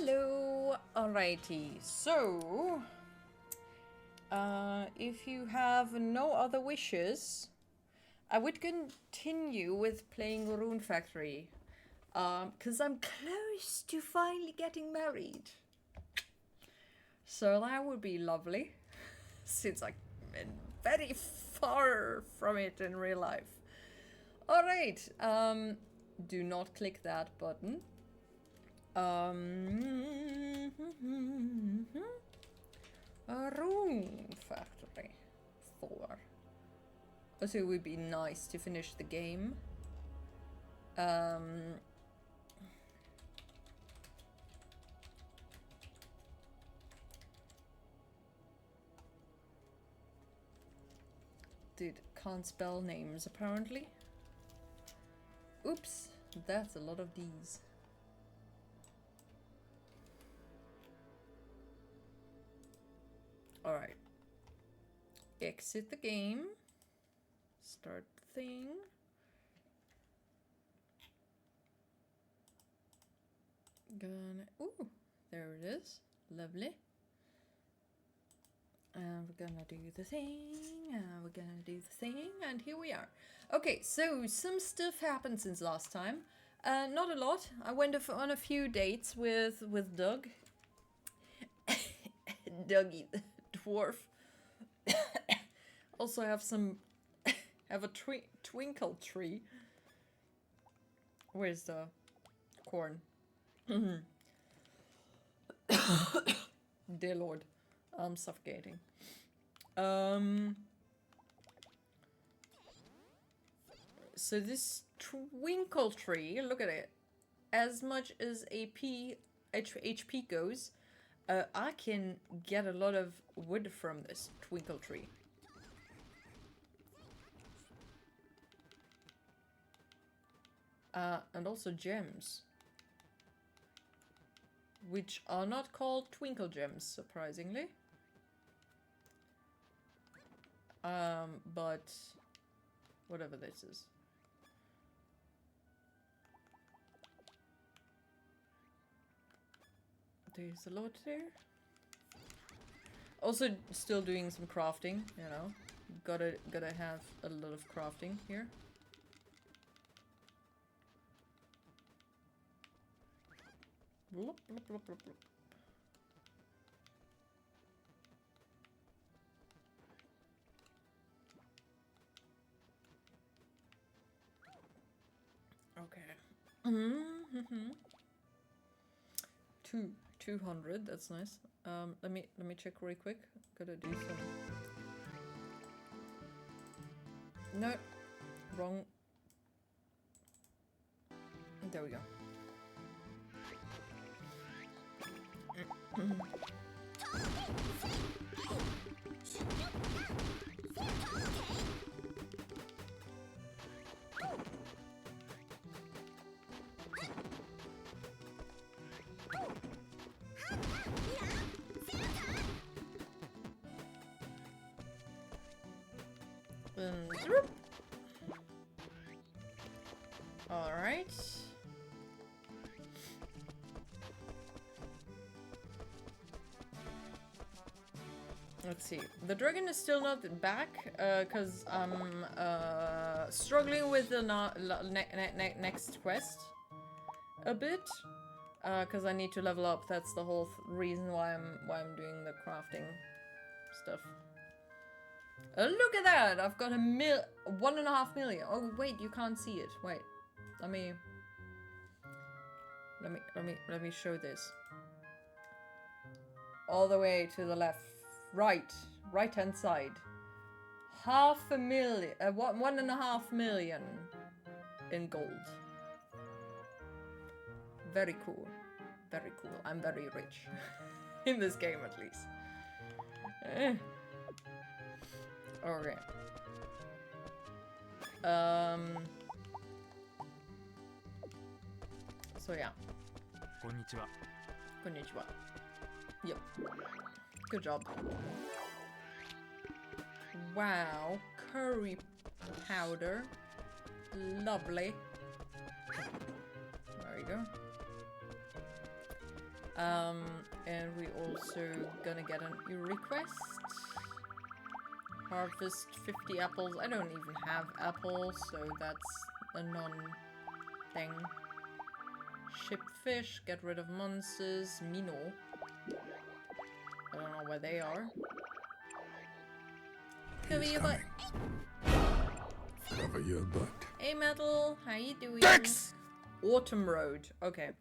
Hello! Alrighty, so if you have no other wishes, I would continue with playing Rune Factory. Because I'm close to finally getting married. So that would be lovely, since I'm very far from it in real life. Alright, do not click that button. A Rune Factory 4. Also, it would be nice to finish the game. Dude, can't spell names apparently. Oops, that's a lot of D's. Alright. Exit the game. Start the thing. Ooh, there it is. Lovely. And we're gonna do the thing, and we're gonna do the thing, and here we are. Okay, so some stuff happened since last time. Not a lot. I went on a few dates with Doug. Dougie the dwarf. Also have a twinkle tree. Where's the corn? Dear Lord, I'm suffocating. So this twinkle tree, look at it. As much as HP goes, I can get a lot of wood from this twinkle tree. And also gems. Which are not called twinkle gems, surprisingly. But whatever this is. There's a lot there. Also, still doing some crafting, you know. Gotta have a lot of crafting here. Bloop, bloop, bloop, bloop, bloop. Okay. 200, that's nice. Let me check real quick. Gotta do some. No, wrong. There we go. All right. Let's see. The dragon is still not back, because I'm struggling with the next quest a bit, because I need to level up. That's the whole reason why I'm doing the crafting stuff. Look at that! I've got 1.5 million. Oh wait, you can't see it. Wait, let me show this. All the way to the left. Right hand side. 500,000, 1.5 million in gold. Very cool. Very cool. I'm very rich. In this game at least. Okay. So yeah. Konnichiwa. Konnichiwa. Yep. Good job. Wow, curry powder. Lovely. There you go. And we also gonna get a new request. Harvest 50 apples. I don't even have apples, so that's a non-thing. Ship fish, get rid of monsters. Mino. I don't know where they are. Cover your butt. Cover your butt. Hey Metal, how you doing? Dex! Autumn Road. Okay.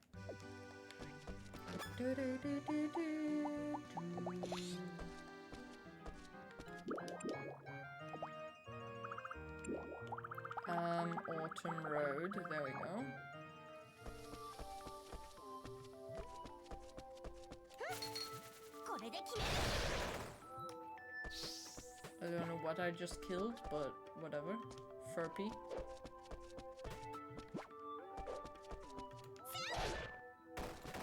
Autumn Road. There we go. I don't know what I just killed, but whatever. Furpy.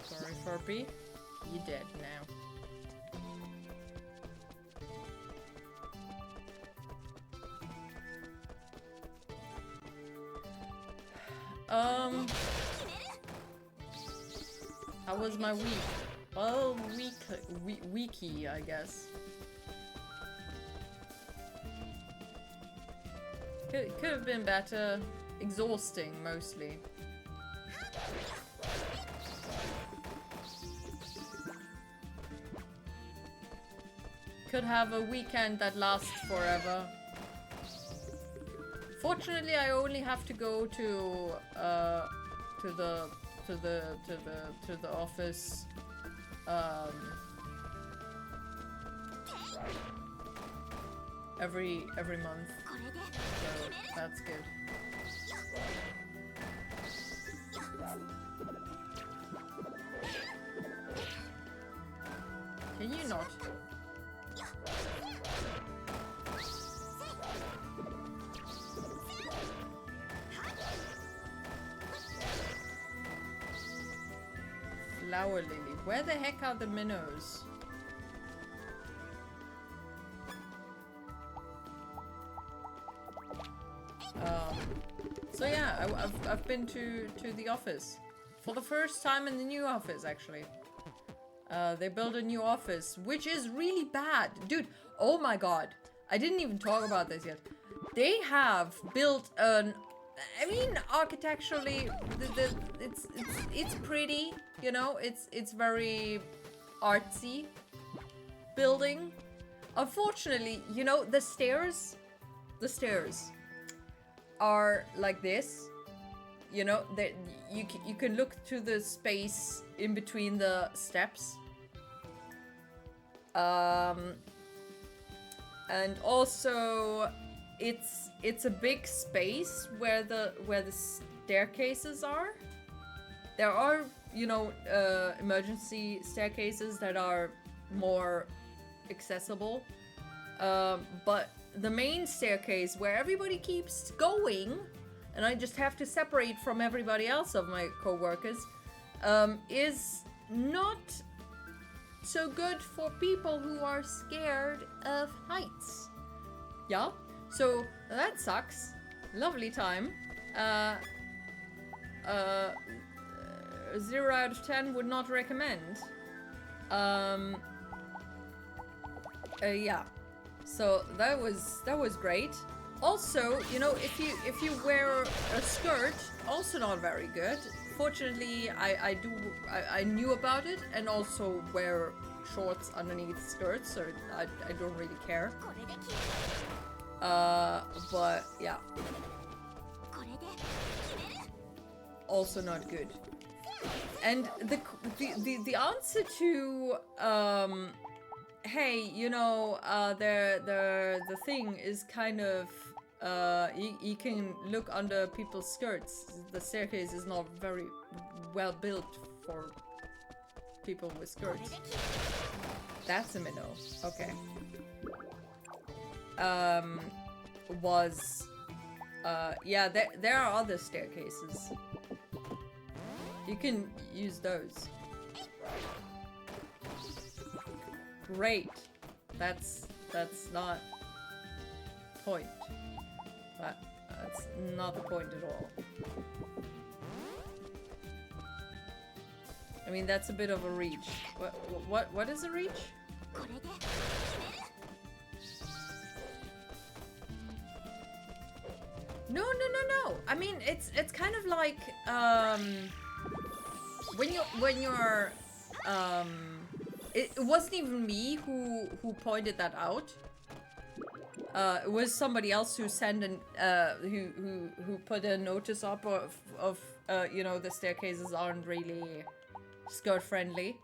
Sorry, Furpy. You're dead now. How was my week? Well, weeky, I guess. Could have been better. Exhausting, mostly. Could have a weekend that lasts forever. Fortunately, I only have to go to the office every month. So that's good. Can you not? Flower Lily. Where the heck are the minnows? So yeah, I've been to the office. For the first time in the new office, actually. They built a new office, which is really bad. Dude, oh my god. I didn't even talk about this yet. They have built an... I mean, architecturally, it's pretty, you know, it's very artsy building. Unfortunately, you know, the stairs are like this. You know, that you can look to the space in between the steps. And also it's a big space where the staircases are. There are, you know, emergency staircases that are more accessible. But the main staircase where everybody keeps going, and I just have to separate from everybody else of my co-workers, is not so good for people who are scared of heights. Yeah? So that sucks. Lovely time. 0 out of 10 would not recommend. Yeah. So that was great. Also, you know, if you wear a skirt, also not very good. Fortunately, I knew about it and also wear shorts underneath skirts, so I don't really care. But yeah. Also not good. And the answer to hey, you know, the thing is kind of you can look under people's skirts. The staircase is not very well built for people with skirts. That's a minnow. Okay. Yeah, there are other staircases. You can use those. Great. That's not point. That's not the point at all. I mean, that's a bit of a reach. What is a reach? No. I mean, it's kind of like when you're it wasn't even me who pointed that out. It was somebody else who sent an who put a notice up of you know, the staircases aren't really skirt friendly.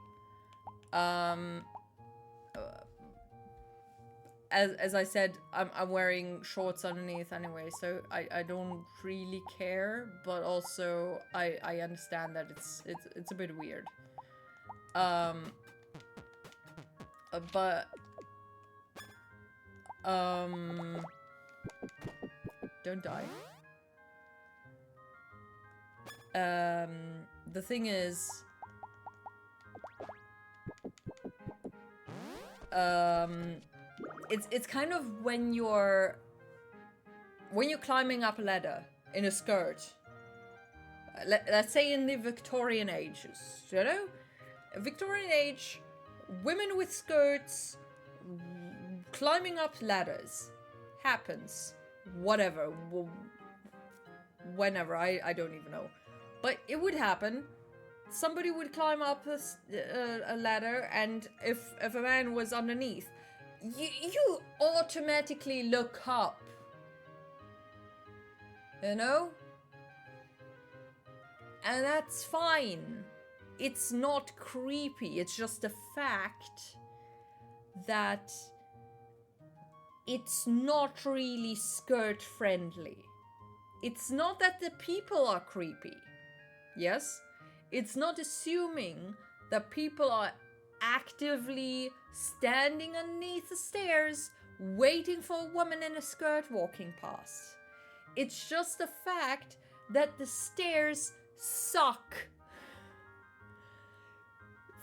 As I said, I'm wearing shorts underneath anyway, so I don't really care. But also I understand that it's a bit weird. But don't die. The thing is, it's kind of when you're climbing up a ladder in a skirt. Let's say in the Victorian ages, you know, Victorian age, women with skirts climbing up ladders happens. Whatever, whenever, I don't even know, but it would happen. Somebody would climb up a ladder, and if a man was underneath, you automatically look up. You know? And that's fine. It's not creepy. It's just a fact that it's not really skirt friendly. It's not that the people are creepy. Yes? It's not assuming that people are actively standing underneath the stairs waiting for a woman in a skirt walking past. It's just the fact that the stairs suck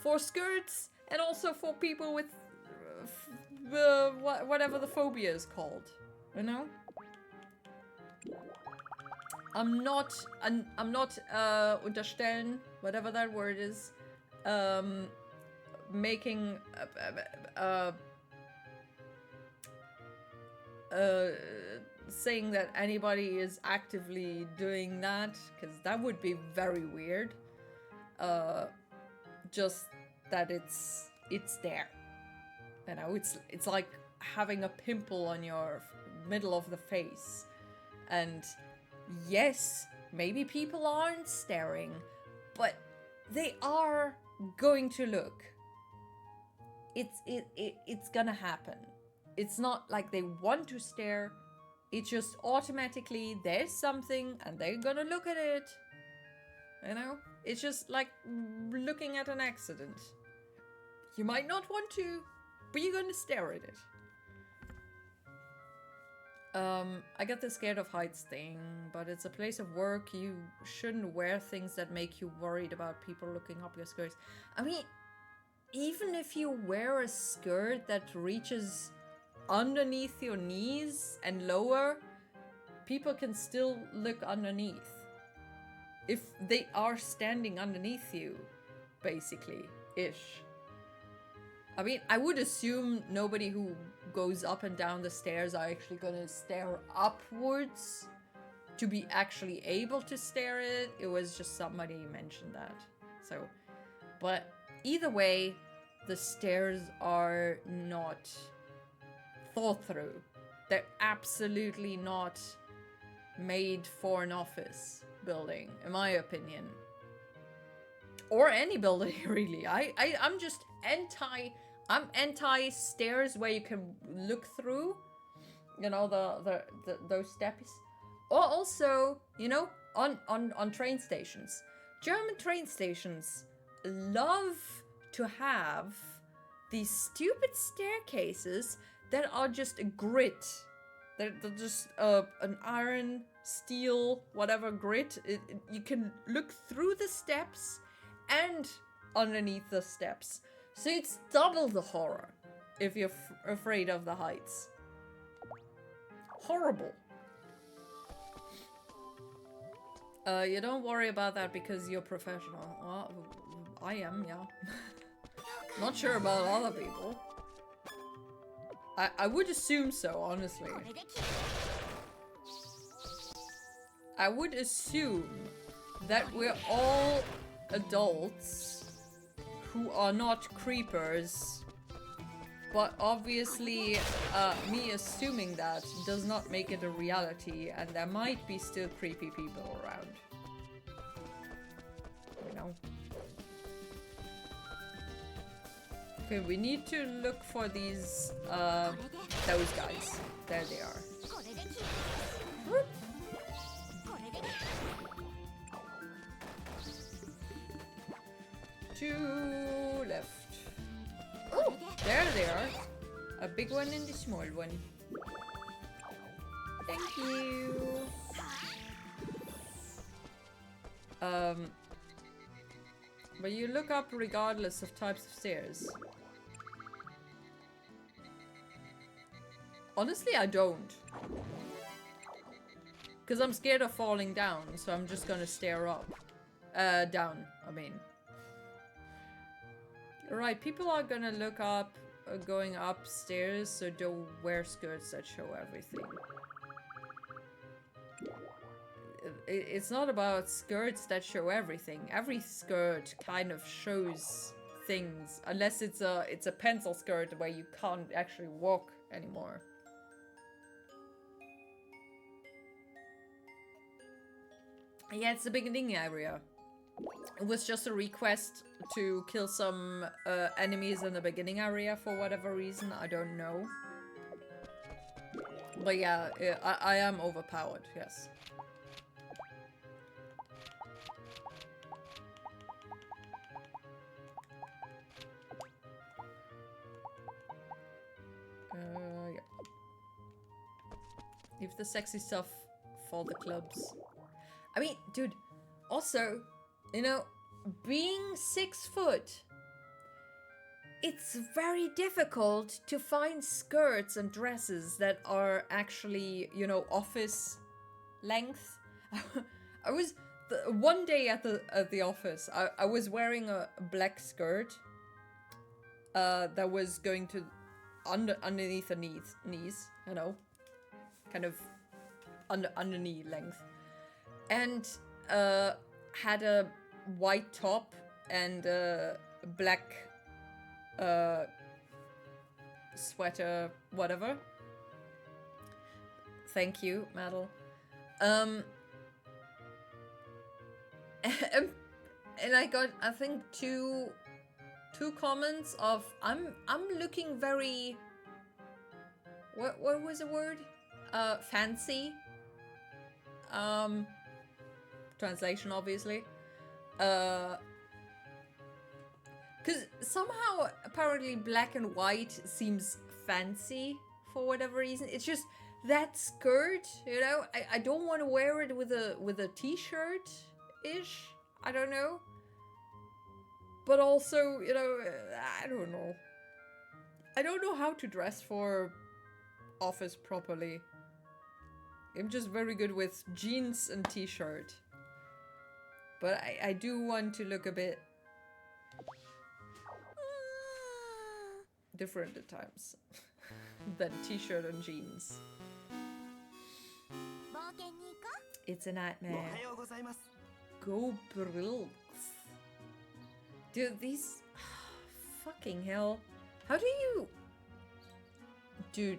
for skirts and also for people with whatever the phobia is called, you know? I'm not unterstellen, whatever that word is, making saying that anybody is actively doing that, because that would be very weird. Just that it's there. You know, it's like having a pimple on your middle of the face. And yes, maybe people aren't staring, but they are going to look. It's gonna happen. It's not like they want to stare. It's just automatically there's something and they're gonna look at it. You know? It's just like looking at an accident. You might not want to, but you're gonna stare at it. I get the scared of heights thing, but it's a place of work. You shouldn't wear things that make you worried about people looking up your skirts. I mean, even if you wear a skirt that reaches underneath your knees and lower, people can still look underneath. If they are standing underneath you, basically, ish. I mean, I would assume nobody who goes up and down the stairs are actually gonna stare upwards to be actually able to stare at it. It was just somebody mentioned that. So, but either way, the stairs are not thought through. They're absolutely not made for an office building, in my opinion. Or any building, really. I'm just I'm anti stairs where you can look through, you know, those steps. Or also, you know, on train stations. German train stations love to have these stupid staircases that are just a grit. They're just an iron, steel, whatever grit. You can look through the steps and underneath the steps. So it's double the horror if you're afraid of the heights. Horrible. You don't worry about that because you're professional. Well, I am, yeah. Not sure about other people. I would assume so, honestly. I would assume that we're all adults who are not creepers, but obviously me assuming that does not make it a reality, and there might be still creepy people around. You know? Okay, we need to look for these, those guys. There they are. Whoop. 2 left. Oh, there they are. A big one and a small one. Thank you. But you look up regardless of types of stairs. Honestly, I don't. Because I'm scared of falling down, so I'm just gonna stare up. Down, I mean. Right, people are gonna look up going upstairs, so don't wear skirts that show everything. It's not about skirts that show everything. Every skirt kind of shows things, unless it's a pencil skirt where you can't actually walk anymore. Yeah, it's the beginning area. It was just a request to kill some enemies in the beginning area for whatever reason, I don't know. But yeah, I am overpowered, yes. Yeah. Leave the sexy stuff for the clubs. I mean, dude, also, you know, being 6 foot, it's very difficult to find skirts and dresses that are actually, you know, office length. I was one day at the office. I was wearing a black skirt that was going to underneath the knees, you know, kind of underneath length, and had a white top and a black sweater, whatever. Thank you, Maddle. And I got, I think, two comments of I'm looking very, what was the word? Fancy. Translation, obviously. Because somehow, apparently, black and white seems fancy for whatever reason. It's just that skirt, you know. I don't want to wear it with a t-shirt ish. I don't know. But also, you know, I don't know. I don't know how to dress for office properly. I'm just very good with jeans and t-shirt. But I do want to look a bit different at times than t-shirt and jeans. It's a nightmare. Go Brilks. Dude, these... fucking hell. How do you... Dude.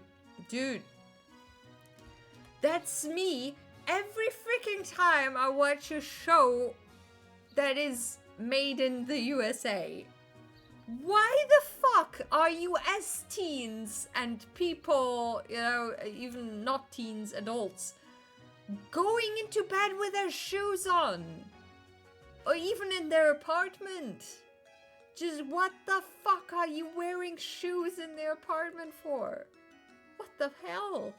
That's me every freaking time I watch a show that is made in the USA. Why the fuck are US teens and people, you know, even not teens, adults, going into bed with their shoes on? Or even in their apartment? Just what the fuck are you wearing shoes in their apartment for? What the hell?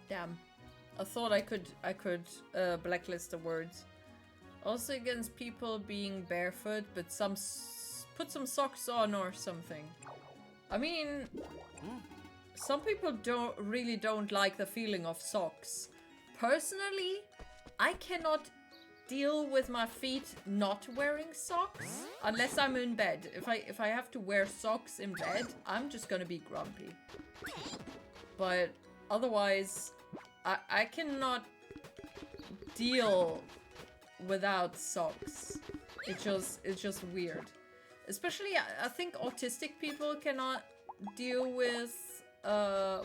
Damn. I thought I could blacklist the words. Also against people being barefoot, but put some socks on or something. I mean, some people don't like the feeling of socks. Personally, I cannot deal with my feet not wearing socks unless I'm in bed. If I have to wear socks in bed, I'm just gonna be grumpy. But otherwise, I cannot deal without socks. It's just weird. Especially, I think autistic people cannot deal with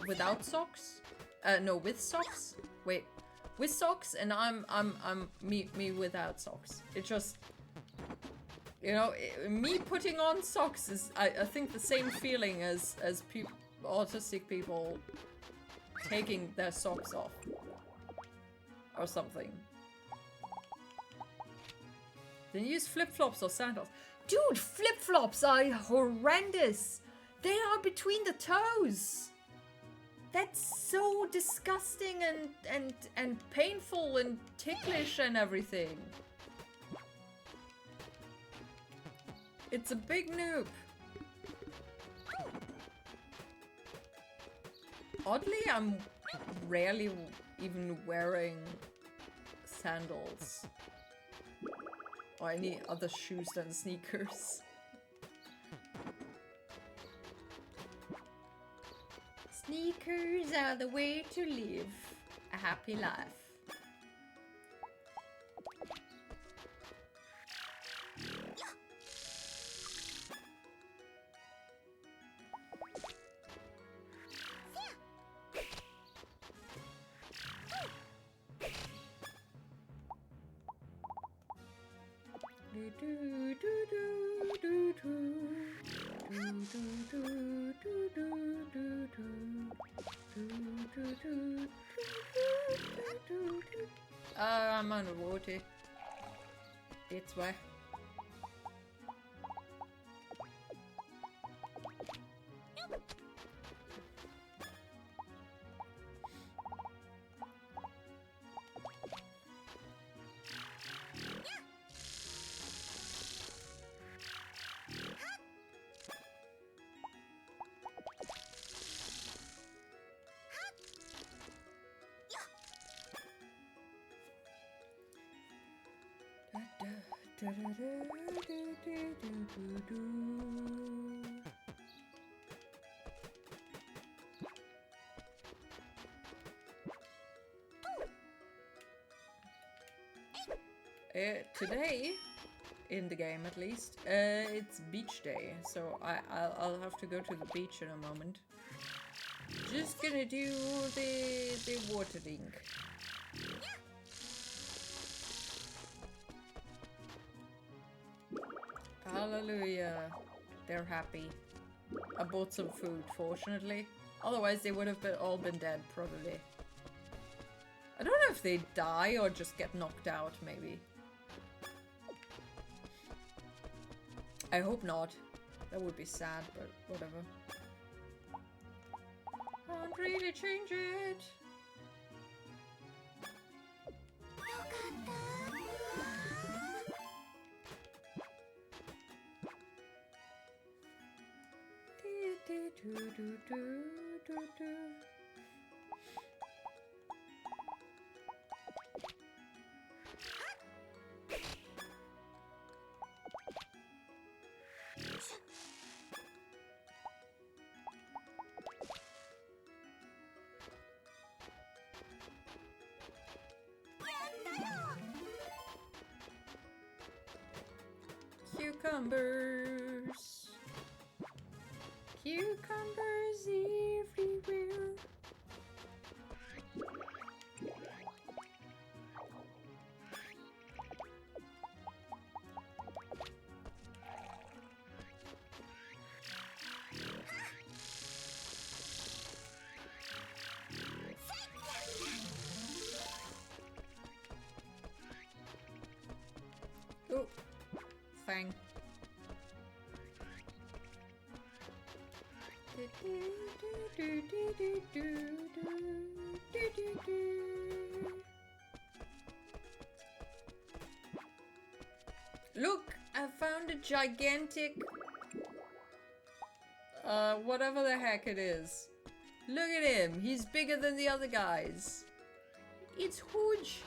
without socks. No, with socks. Wait, with socks, and I'm me without socks. It just, you know, me putting on socks is I think the same feeling as autistic people taking their socks off or something. Then use flip-flops or sandals. Dude, flip-flops are horrendous. They are between the toes. That's so disgusting and painful and ticklish and everything. It's a big noob. Oddly, I'm rarely even wearing sandals. Or any other shoes than sneakers. Sneakers are the way to live a happy life. I'm underwater. That's why. Today, in the game at least, it's beach day, so I'll have to go to the beach in a moment. Just gonna do the watering. Hallelujah. They're happy. I bought some food, fortunately. Otherwise, they would have all been dead, probably. I don't know if they die or just get knocked out, maybe. I hope not. That would be sad, but whatever. Can't really change it. Cucumbers. Cucumbers everywhere. Oh, Fang. Look, I found a gigantic whatever the heck it is. Look at him. He's bigger than the other guys. It's huge.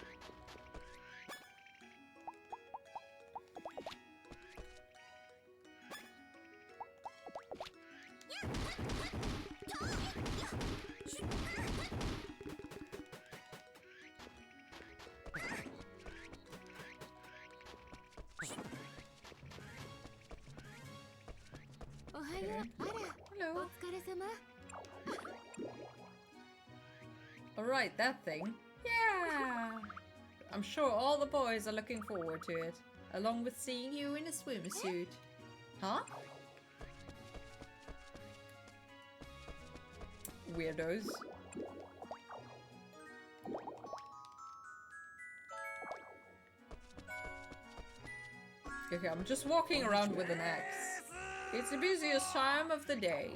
Hello. Alright, that thing. Yeah! I'm sure all the boys are looking forward to it, along with seeing you in a swimsuit. Huh? Weirdos. Okay, I'm just walking around with an axe. It's the busiest time of the day.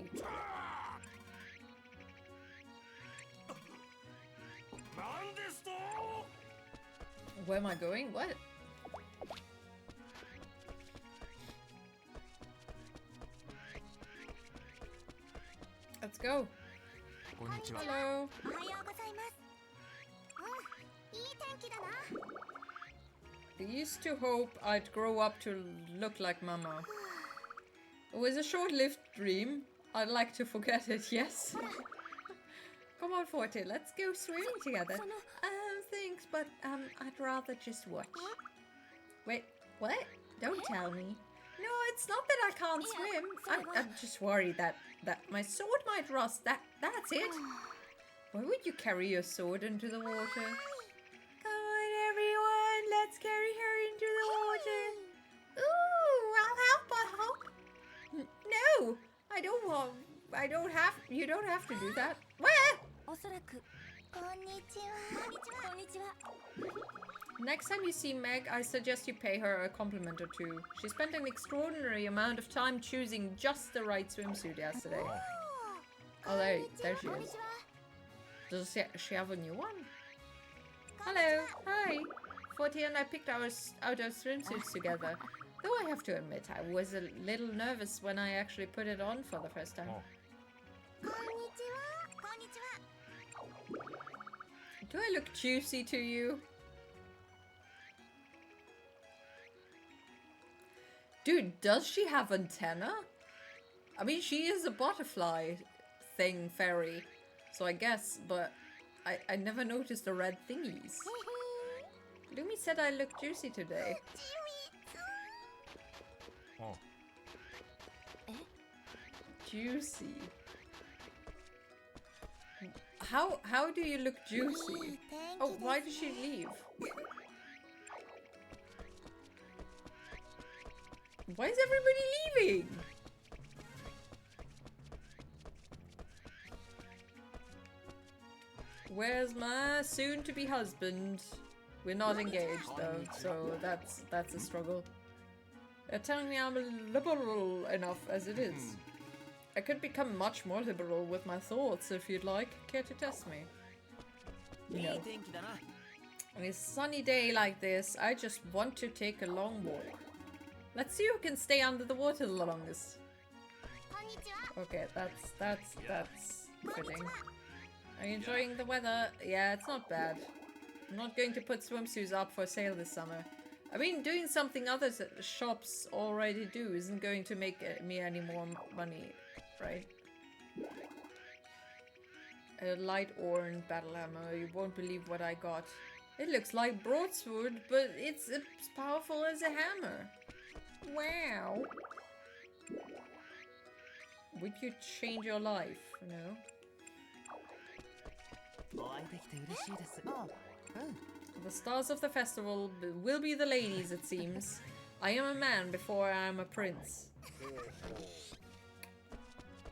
Where am I going? What? Let's go. Hello. I used to hope I'd grow up to look like Mama. It was a short-lived dream. I'd like to forget it, yes. Come on, Forte, let's go swimming together. Thanks, but I'd rather just watch. Wait, what? Don't tell me. No, it's not that I can't swim. I'm just worried that my sword might rust. That's it. Why would you carry your sword into the water? Come on, everyone, let's carry her into the water. Ooh, I'll help. No, I don't want. I don't have. You don't have to do that. Where? Next time you see Meg, I suggest you pay her a compliment or two. She spent an extraordinary amount of time choosing just the right swimsuit yesterday. Oh, there she is. Does she have a new one? Hello, hi. Forte and I picked out our swimsuits together. Though I have to admit, I was a little nervous when I actually put it on for the first time. Do I look juicy to you? Dude, does she have antenna? I mean, she is a butterfly thing fairy, so I guess, but I never noticed the red thingies. Lumi said I look juicy today. Oh. Juicy. How do you look juicy? Oh, why did she leave? Why is everybody leaving? Where's my soon-to-be husband? We're not engaged though, so that's a struggle. They're telling me I'm liberal enough as it is. I could become much more liberal with my thoughts if you'd like. Care to test me? You know. On a sunny day like this, I just want to take a long walk. Let's see who can stay under the water the longest. Okay, that's fitting. Are you enjoying the weather? Yeah, it's not bad. I'm not going to put swimsuits up for sale this summer. I mean, doing something other shops already do isn't going to make me any more money, right? A light orange battle hammer. You won't believe what I got. It looks like broadsword, but it's as powerful as a hammer. Wow. Would you change your life, you know? The stars of the festival will be the ladies, it seems. I am a man before I am a prince.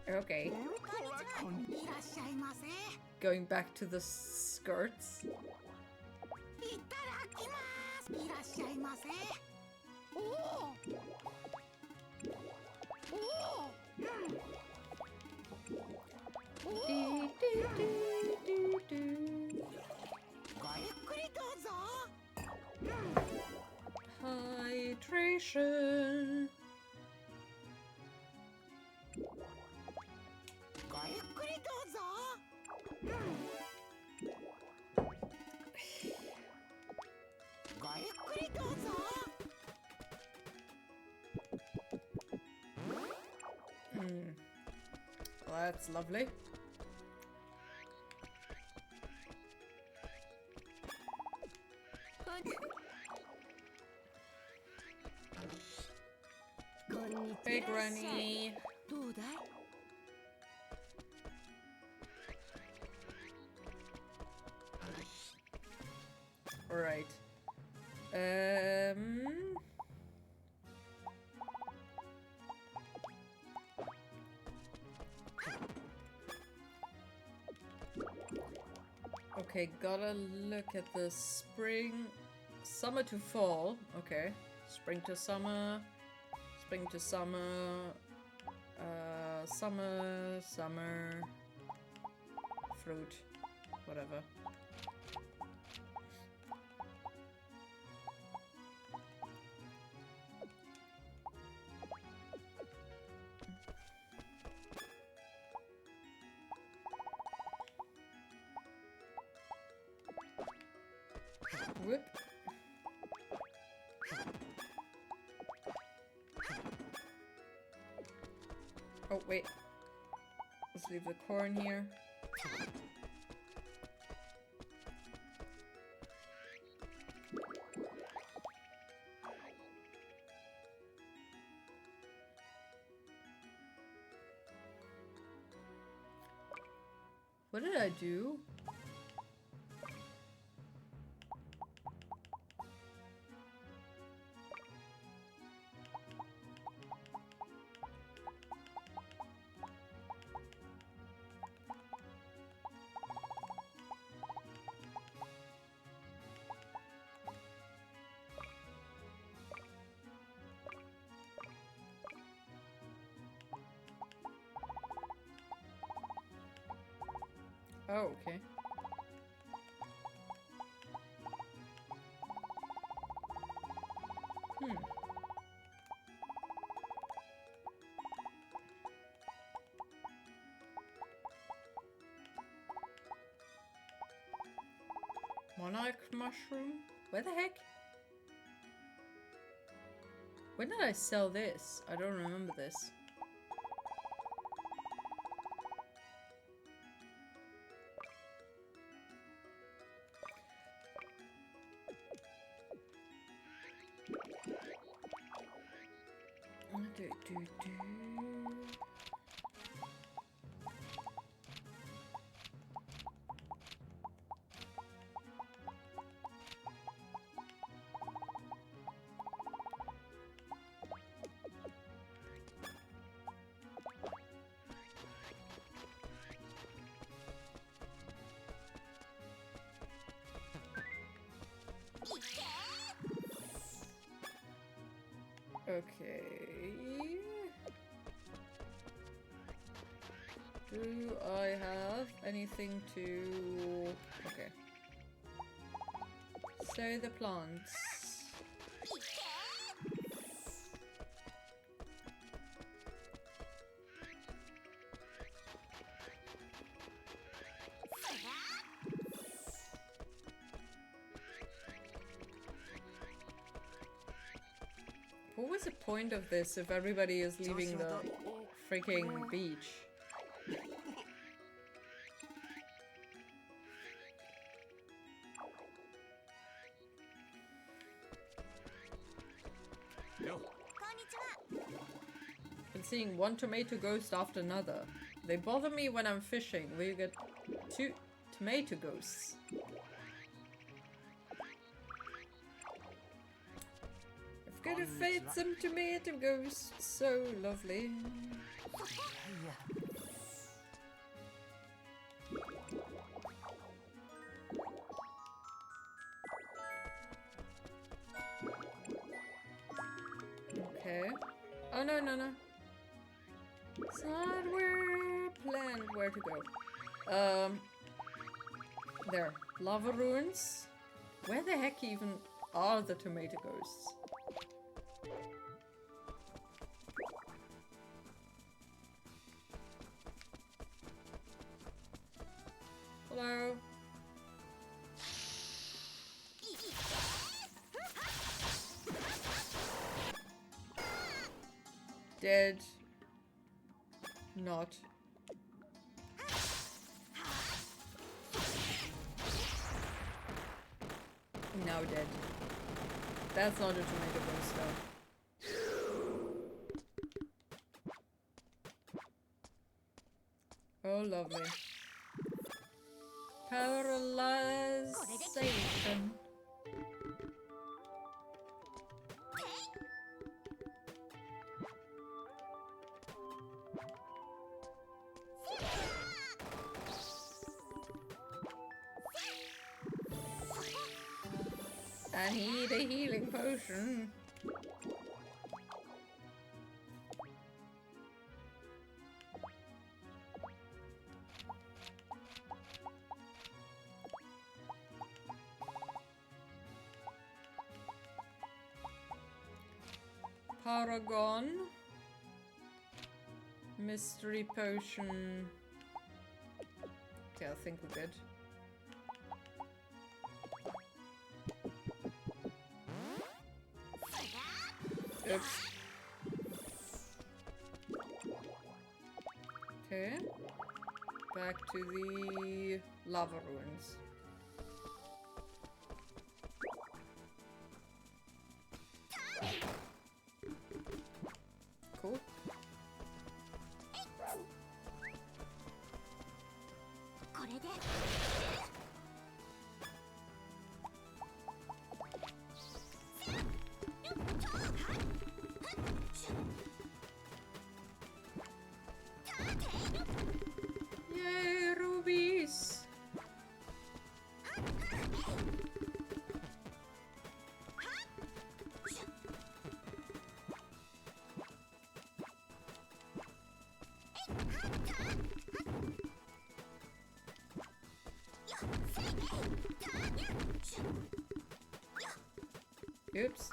Okay. Going back to the skirts. Dee, dee, dee, dee, dee. Hydration. Well, that's lovely. Hey, Granny. Alright. Okay, gotta look at the spring, summer to fall. Okay, spring to summer, summer, fruit, whatever. Whoop. Oh, wait. Let's leave the corn here. What did I do? Oh, okay. Monarch mushroom? Where the heck? When did I sell this? I don't remember this. Okay. Do I have anything to... Okay. Sow the plants. What was the point of this if everybody is leaving the freaking beach? Been seeing one tomato ghost after another. They bother me when I'm fishing, where you get 2 tomato ghosts. I've got to fight some tomato ghosts. So lovely. Okay. Oh, no, no, no. It's not where planned where to go. There. Lava ruins. Where the heck even are the tomato ghosts? Hello? Dead. Not. Now dead. That's not a tomato ghost though. Oh, lovely. Paralyzation. I need a healing potion. Paragon. Mystery potion. Yeah, I think we're good. Oops. Okay. Back to the lava ruins. Cool. Yay, rubies! Oops.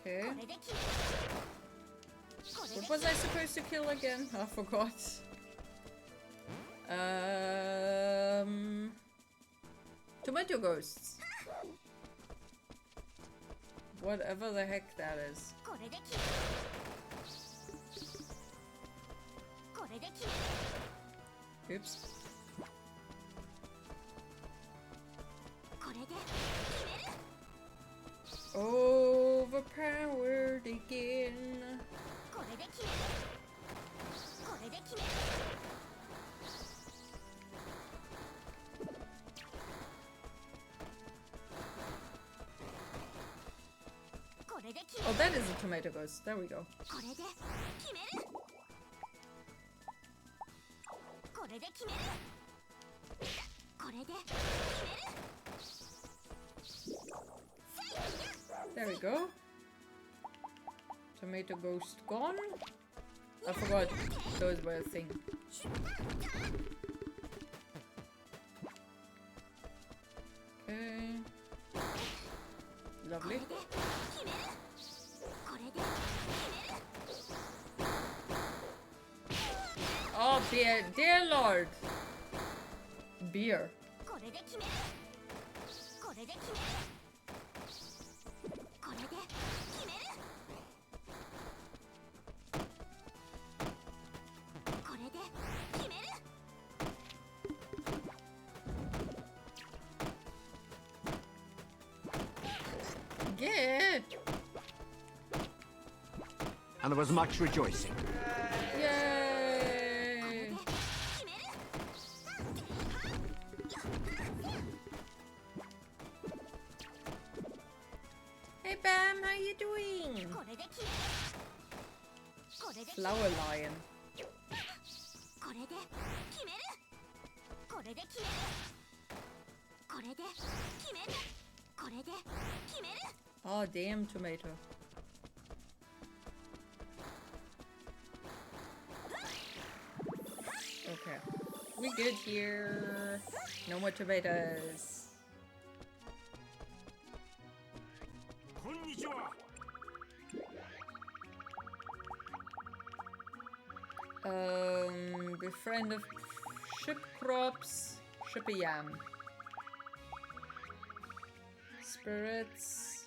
Okay. What was I supposed to kill again? I forgot. Tomato ghosts. Whatever the heck that is. Oops. Overpowered again. Oh, that is a tomato ghost. There we go. There we go. Tomato ghost gone. I forgot those were a thing. Okay. Lovely. Oh, beer. Dear Lord. Beer. Get. And there was much rejoicing. Yay! Hey Bam, how you doing? Flower lion. これで決める。これで決める。これで決める。これで決める。 Oh, damn tomato. Okay. We good here. No more tomatoes. こんにちは。Befriend of ship crops, ship a yam. Spirits.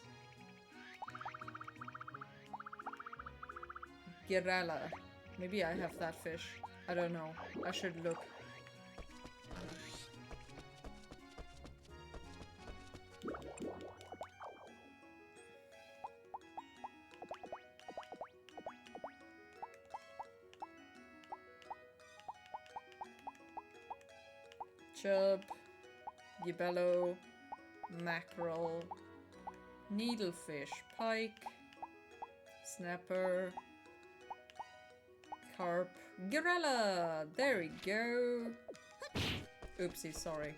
Girella. Maybe I have that fish. I don't know. I should look. Chub, gibello, mackerel, needlefish, pike, snapper, carp, girella. There we go. Oopsie, sorry.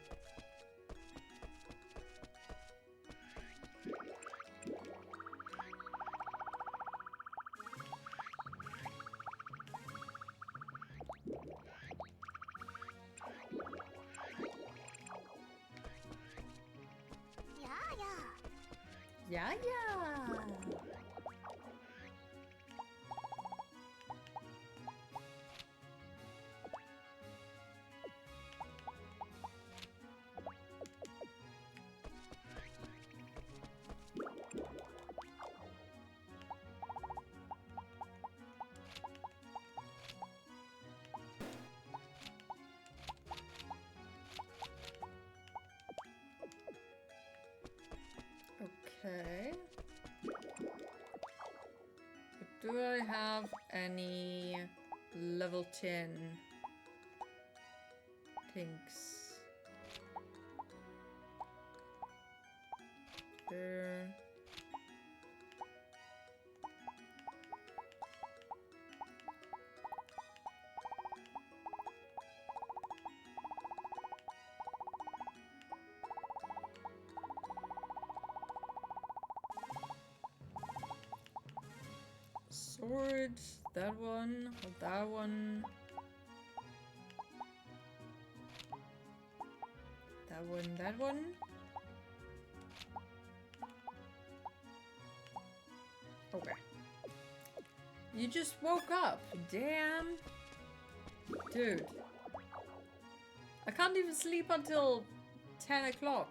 Yeah, yeah. Okay. But do I have any level 10 pinks? There. Sword, that one, that one. That one, that one. Okay. You just woke up. Damn. Dude. I can't even sleep until 10 o'clock.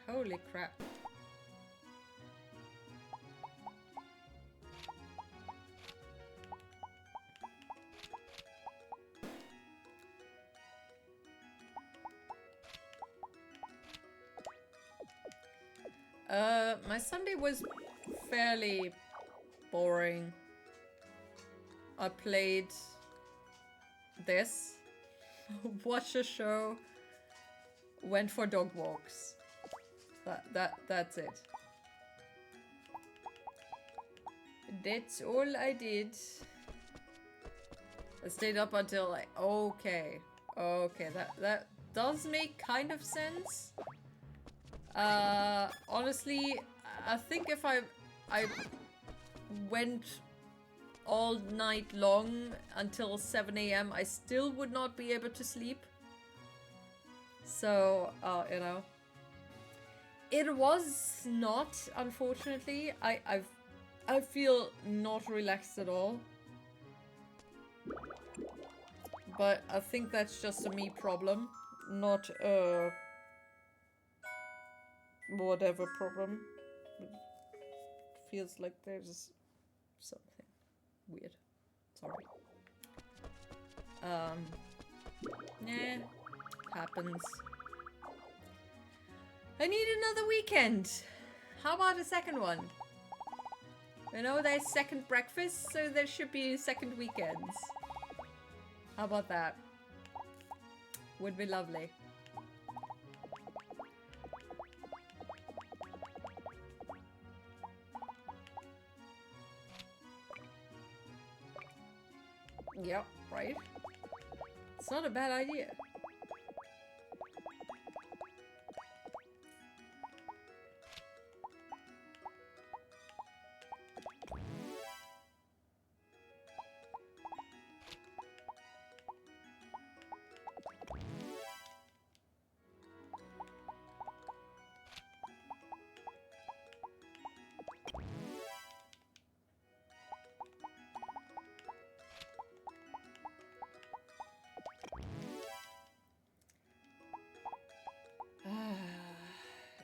Holy crap. My Sunday was fairly boring. I played this, watched a show, went for dog walks. That's it. That's all I did. I stayed up until like, okay, that does make kind of sense. Honestly, I think if I went all night long until 7 AM, I still would not be able to sleep. So, you know, it was not, unfortunately. I feel not relaxed at all. But I think that's just a me problem, not whatever problem. It feels like there's something weird. Sorry. Yeah, happens. I need another weekend. How about a second one? You know, there's second breakfast, so there should be second weekends. How about that? Would be lovely. right? It's not a bad idea.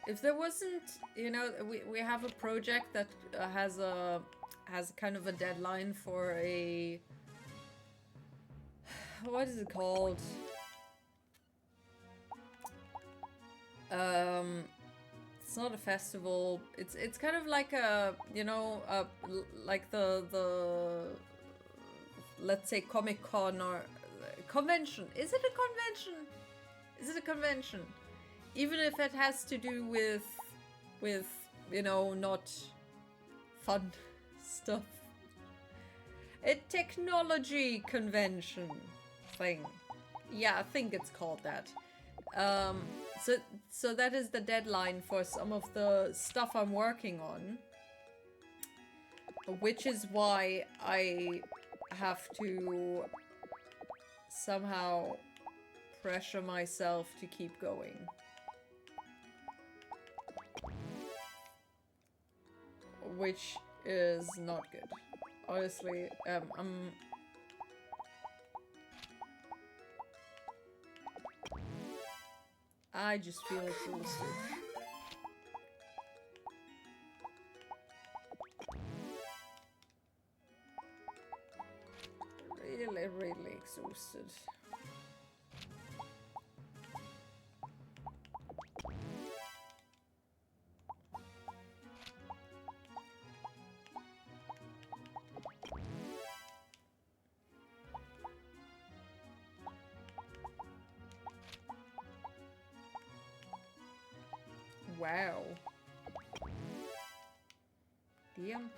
If there wasn't, you know, we have a project that has kind of a deadline for a, what is it called? It's not a festival. It's kind of like a, you know, like the let's say Comic-Con or convention. Is it a convention? Is it a convention? Even if it has to do with, you know, not fun stuff. A technology convention thing. Yeah, I think it's called that. So that is the deadline for some of the stuff I'm working on. Which is why I have to somehow pressure myself to keep going. Which is not good. Honestly, I just feel exhausted. Really, really exhausted. Wow. Damn.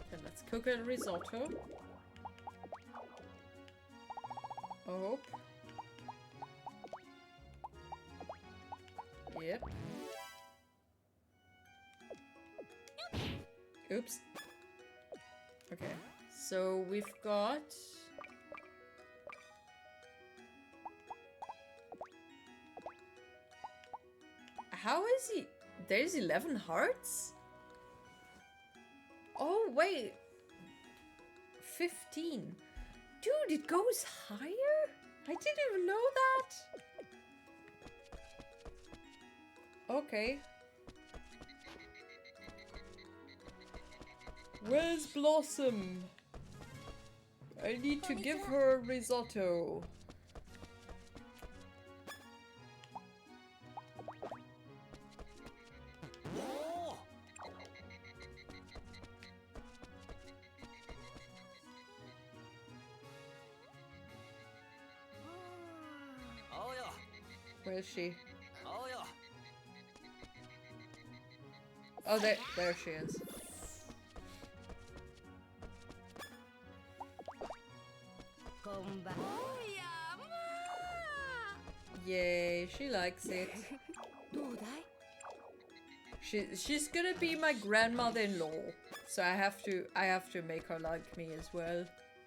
Okay, let's cook a risotto. Oh. Yep. Oops. Okay. So we've got... How is he? There's 11 hearts? Oh, wait. 15. Dude, it goes higher? I didn't even know that. Okay. Where's Blossom? I need to give her risotto. Where is she? Oh, there she is. Yay, she likes it. She's gonna be my grandmother-in-law, so I have to make her like me as well.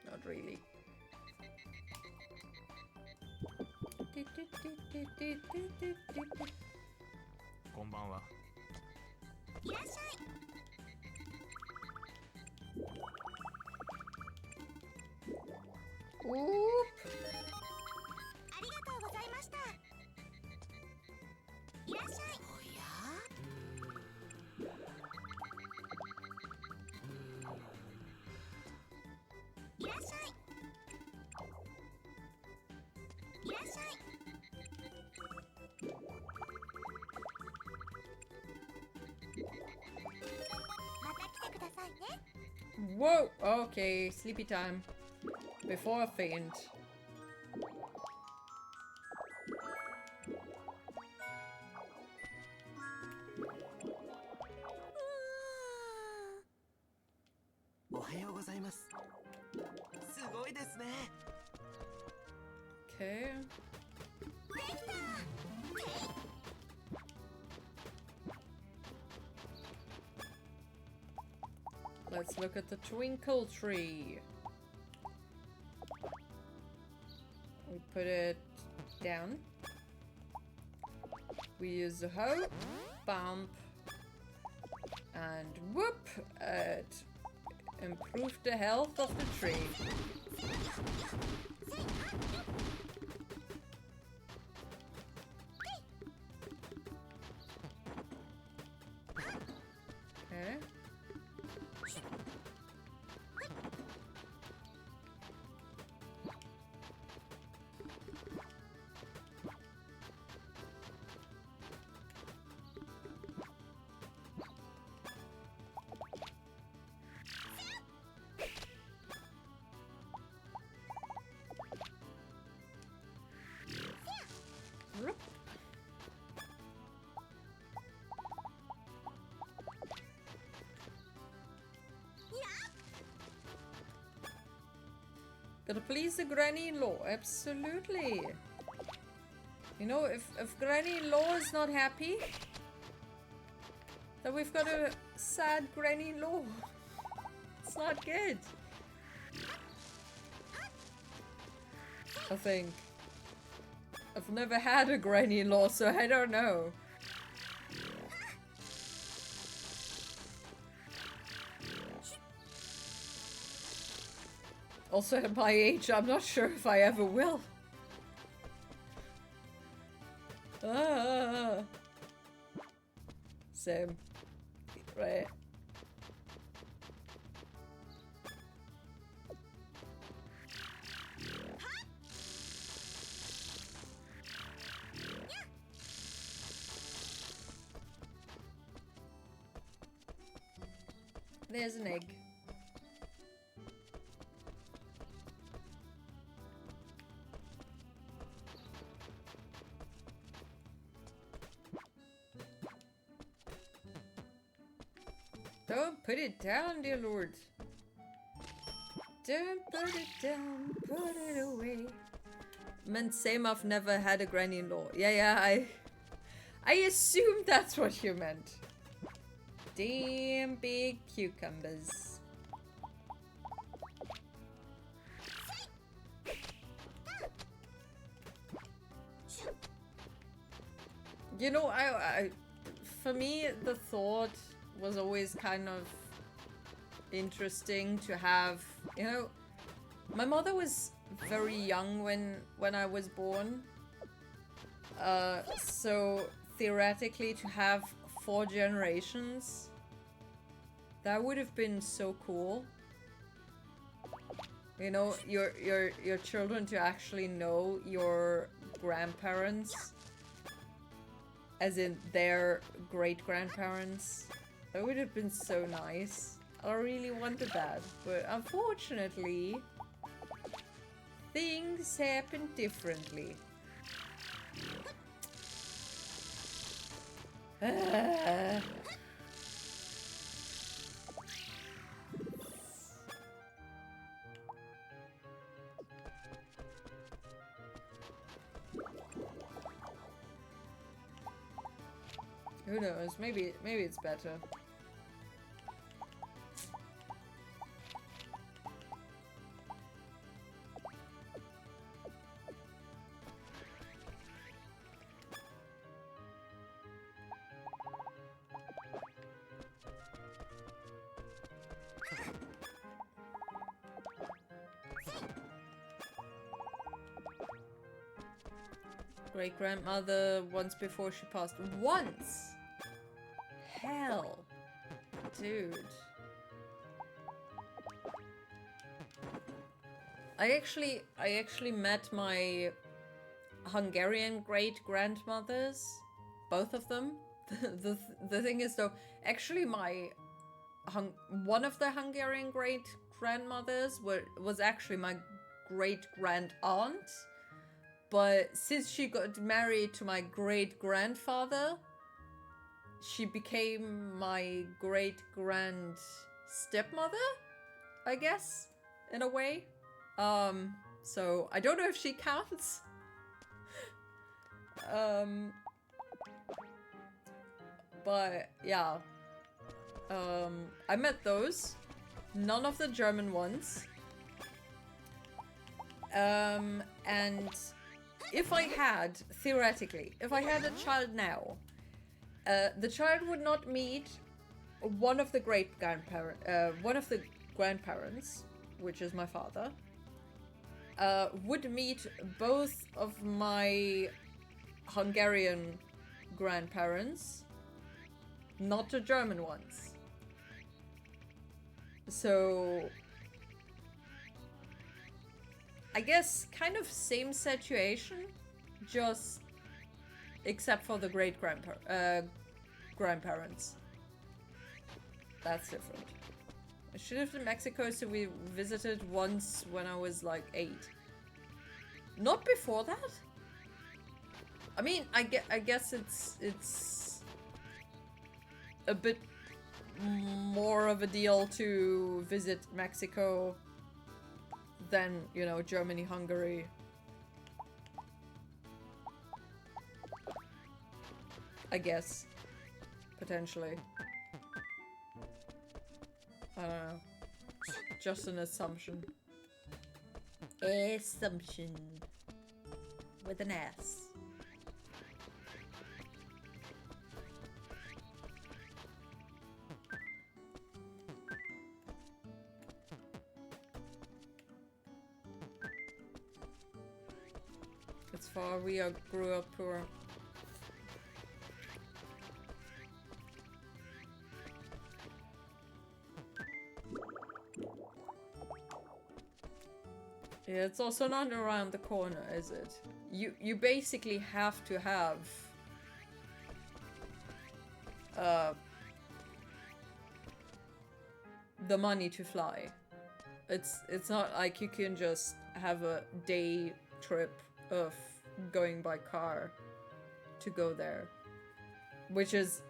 Not really. Oop. Whoa! Okay, sleepy time. Before I faint. ざいます。すごいですね。 Okay. Let's look at the twinkle tree. We put it down. We use the hoe, bump, and whoop! It improved the health of the tree. Okay. Whoop. Gotta please the granny-in-law, absolutely. You know, if granny-in-law is not happy, then we've got a sad granny-in-law. It's not good. I think. I've never had a granny-in-law, so I don't know. Also, at my age, I'm not sure if I ever will. Ah. Same. Right. There's an egg. Don't put it down, dear lord. Don't put it down, put it away. Meant same, I've never had a granny-in-law. Yeah, I assumed that's what you meant. Damn big cucumbers. You know, I for me, the thought was always kind of interesting to have, you know, my mother was very young when I was born. So theoretically to have 4 generations, that would have been so cool. You know, your children to actually know your grandparents, as in their great-grandparents. That would have been so nice. I really wanted that, but unfortunately, things happen differently. Who knows? Maybe it's better. Great-grandmother once before she passed. Once! Hell. Dude. I actually met my Hungarian great-grandmothers. Both of them. The thing is though, actually one of the Hungarian great-grandmothers was actually my great-grand-aunt. But since she got married to my great-grandfather, she became my great-grand stepmother? I guess, in a way. So I don't know if she counts. But yeah. I met those. None of the German ones. And if I had, theoretically, if I had a child now, the child would not meet one of the grandparents, which is my father, would meet both of my Hungarian grandparents, not the German ones. So I guess kind of same situation, just except for the grandparents. That's different. She lived in Mexico, so we visited once when I was like 8. Not before that? I mean, I guess it's a bit more of a deal to visit Mexico than, you know, Germany, Hungary. I guess. Potentially. I don't know. Just an assumption. Assumption. With an S. It's far we grew up poor. Yeah, it's also not around the corner, is it? You basically have to have the money to fly. It's not like you can just have a day trip of going by car to go there, which is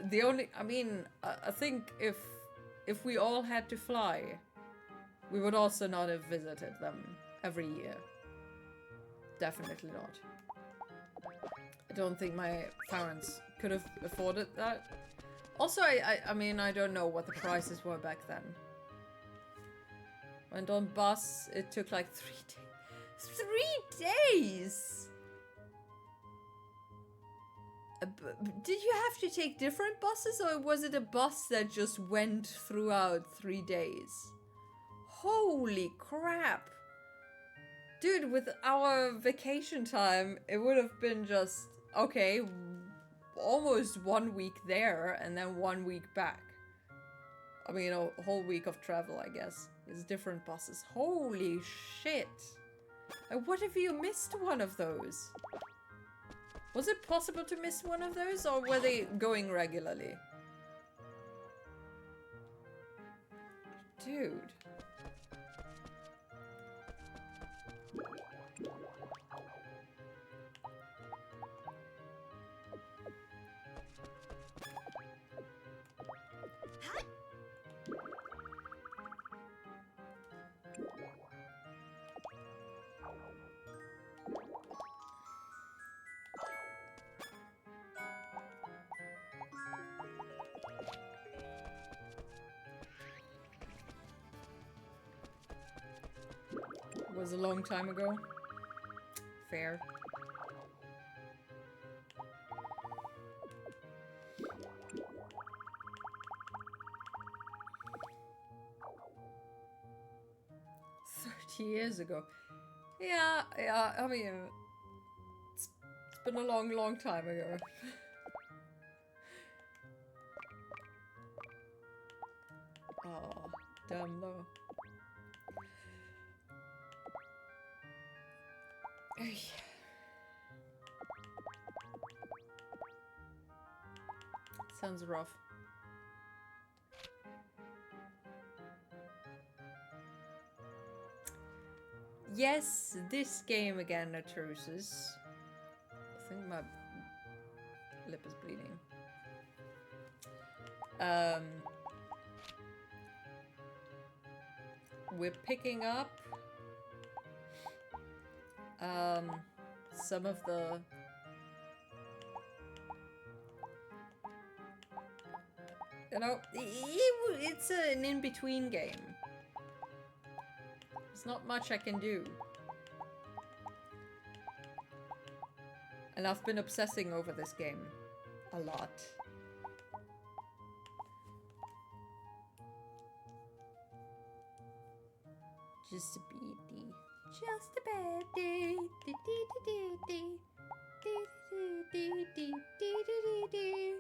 the only. I mean, I think if we all had to fly, we would also not have visited them every year. Definitely not. I don't think my parents could have afforded that. Also, I mean, I don't know what the prices were back then. Went on bus, it took like 3 days. 3 days! Did you have to take different buses, or was it a bus that just went throughout 3 days? Holy crap! Dude, with our vacation time, it would have been just, okay, almost 1 week there and then 1 week back. I mean, a whole week of travel, I guess. It's different buses. Holy shit! What if you missed one of those? Was it possible to miss one of those, or were they going regularly? Dude. Was a long time ago. Fair. Years ago. Yeah, I mean, it's been a long time ago. Oh, damn though. Sounds rough. Yes, this game again, Atroces. I think my lip is bleeding. we're picking up some of the it's an in-between game. There's not much I can do. And I've been obsessing over this game a lot. Just a beady. Just a bad day. Dee dee dee dee dee. Dee dee dee dee dee.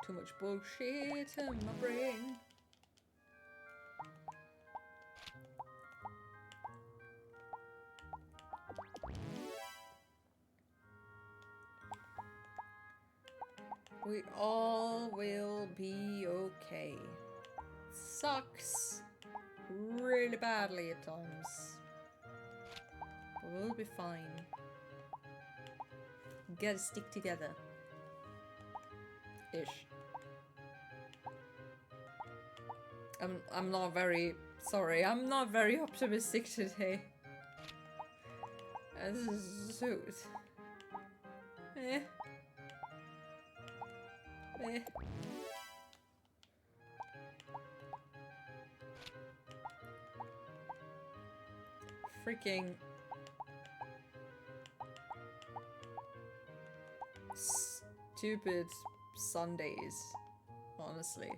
Too much bullshit in my brain. We all will be okay. Sucks really badly at times, but we'll be fine. Gotta stick together. Ish. I'm not very sorry. I'm not very optimistic today. This is so. Eh. Eh. Freaking stupid Sundays, honestly.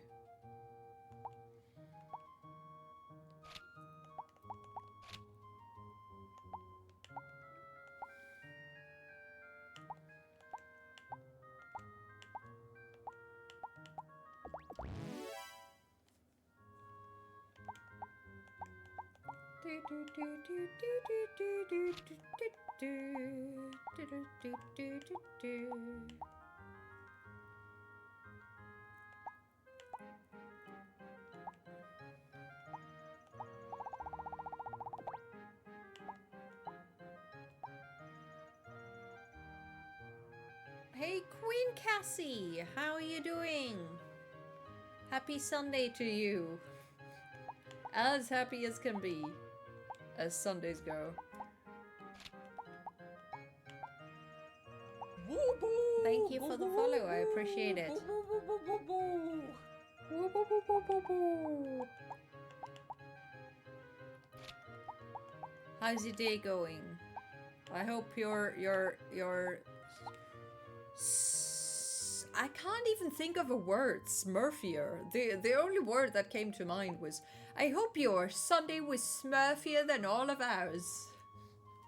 Hey, Queen Cassie, how are you doing? Happy Sunday to you. As happy as can be, as Sundays go. Thank you for the follow, I appreciate it. How's your day going? I hope your I can't even think of a word. Smurfier. The only word that came to mind was, I hope your Sunday was smurfier than all of ours.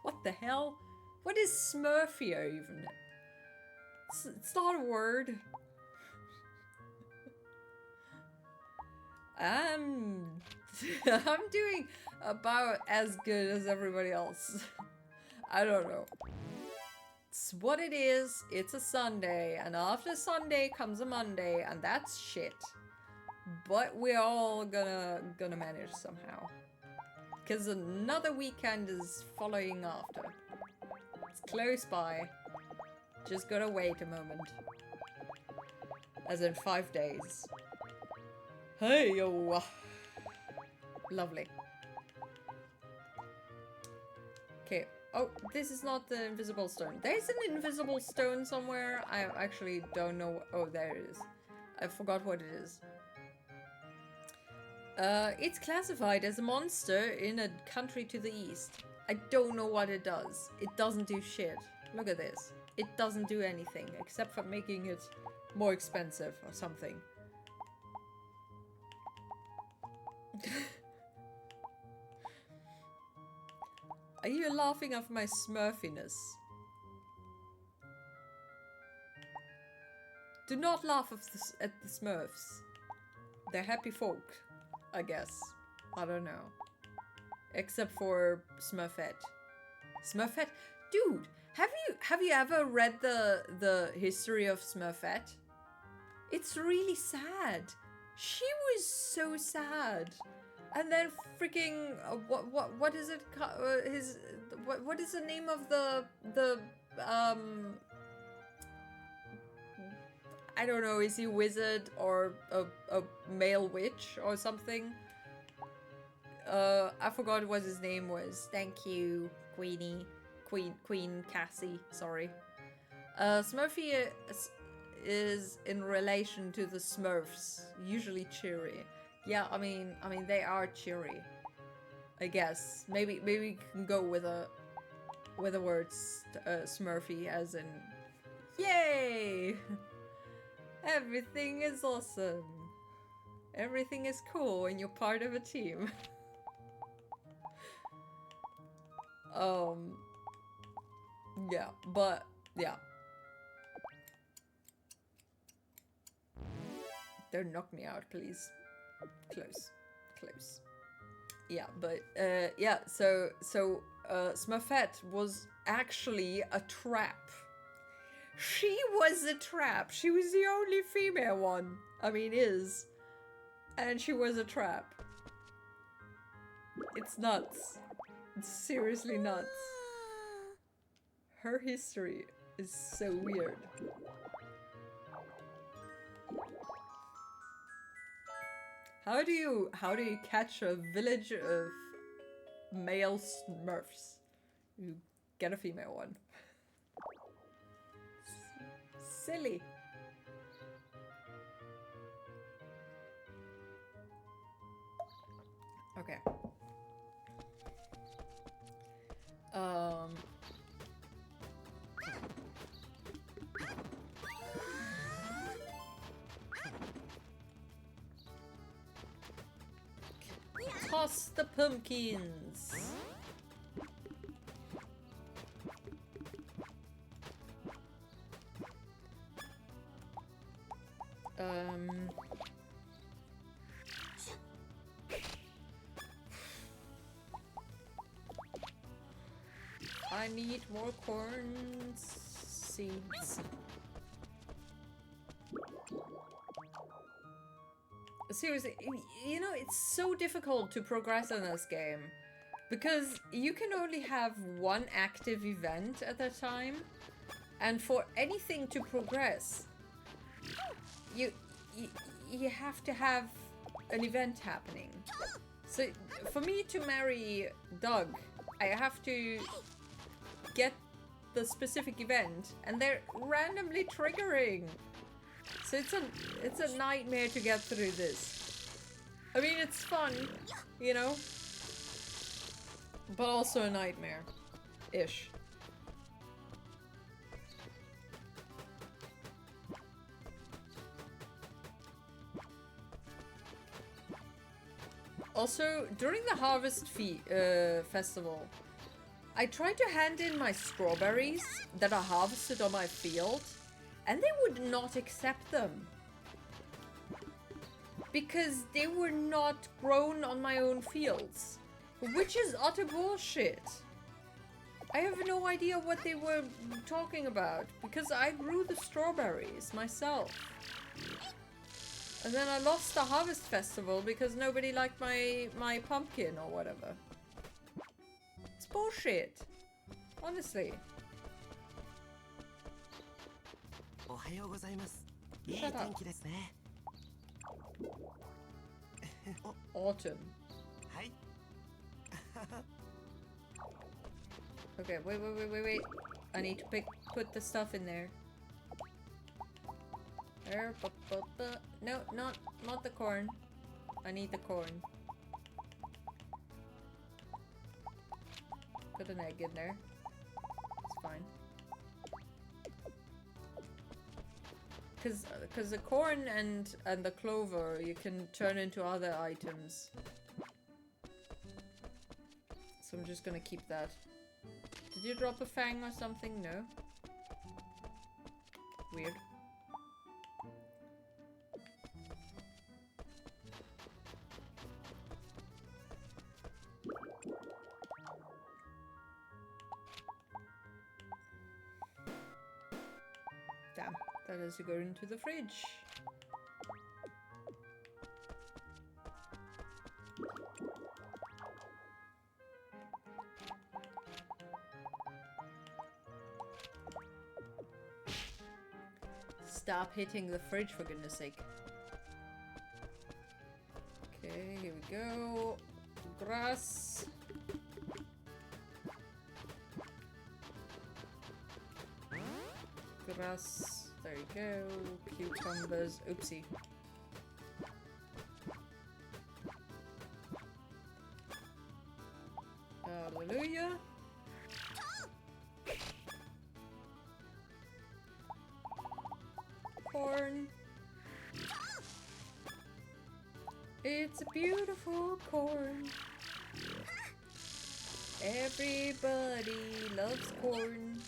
What the hell? What is smurfier even? It's not a word. I'm doing about as good as everybody else. I don't know. It's what it is. It's a Sunday, and after Sunday comes a Monday, and that's shit. But we're all gonna manage somehow, because another weekend is following after. It's close by. Just gotta wait a moment. As in 5 days. Hey yo. Lovely. Okay. Oh, this is not the invisible stone. There's an invisible stone somewhere. I actually don't know. Oh, there it is. I forgot what it is. It's classified as a monster in a country to the east. I don't know what it does. It doesn't do shit. Look at this. It doesn't do anything except for making it more expensive or something. Are you laughing at my smurfiness? Do not laugh at the Smurfs. They're happy folk, I guess. I don't know. Except for Smurfette. Smurfette? Dude, have you ever read the history of Smurfette? It's really sad. She was so sad. And then freaking what is it? What is the name of the I don't know, is he a wizard or a male witch or something? I forgot what his name was. Thank you, Queenie. Queen Cassie, sorry. Smurfy is in relation to the Smurfs, usually cheery. Yeah, I mean they are cheery. I guess maybe we can go with a word Smurfy as in yay! Everything is awesome. Everything is cool when you're part of a team. Yeah, but yeah. Don't knock me out, please. Close. Yeah, but yeah, so Smurfette was actually a trap. She was a trap. She was the only female one. I mean, is. And she was a trap. It's nuts. It's seriously nuts. Her history is so weird. How do you catch a village of male Smurfs? You get a female one. Silly. Okay. Toss the pumpkins. I need more corn seeds. Seriously, you know, it's so difficult to progress in this game because you can only have one active event at a time, and for anything to progress, you have to have an event happening. So for me to marry Doug, I have to get the specific event, and they're randomly triggering. So it's a nightmare to get through this. I mean, it's fun, you know, but also a nightmare-ish. Also, during the Harvest Festival, I tried to hand in my strawberries that are harvested on my field, and they would not accept them. Because they were not grown on my own fields. Which is utter bullshit. I have no idea what they were talking about, because I grew the strawberries myself. And then I lost the Harvest Festival because nobody liked my pumpkin or whatever. It's bullshit. Honestly. おはようございます。いい Shut up. 天気ですね。Autumn. はい。 Okay, wait. I need to put the stuff in there. There, no, not the corn. I need the corn. Put an egg in there. It's fine. Cause the corn and the clover you can turn into other items. So I'm just gonna keep that. Did you drop a fang or something? No. Weird. Damn, that has to go into the fridge. Stop hitting the fridge, for goodness sake. Okay, here we go. Grass. Grass. There you go. Cucumbers. Oopsie. Hallelujah. Corn. It's a beautiful corn. Everybody loves corn.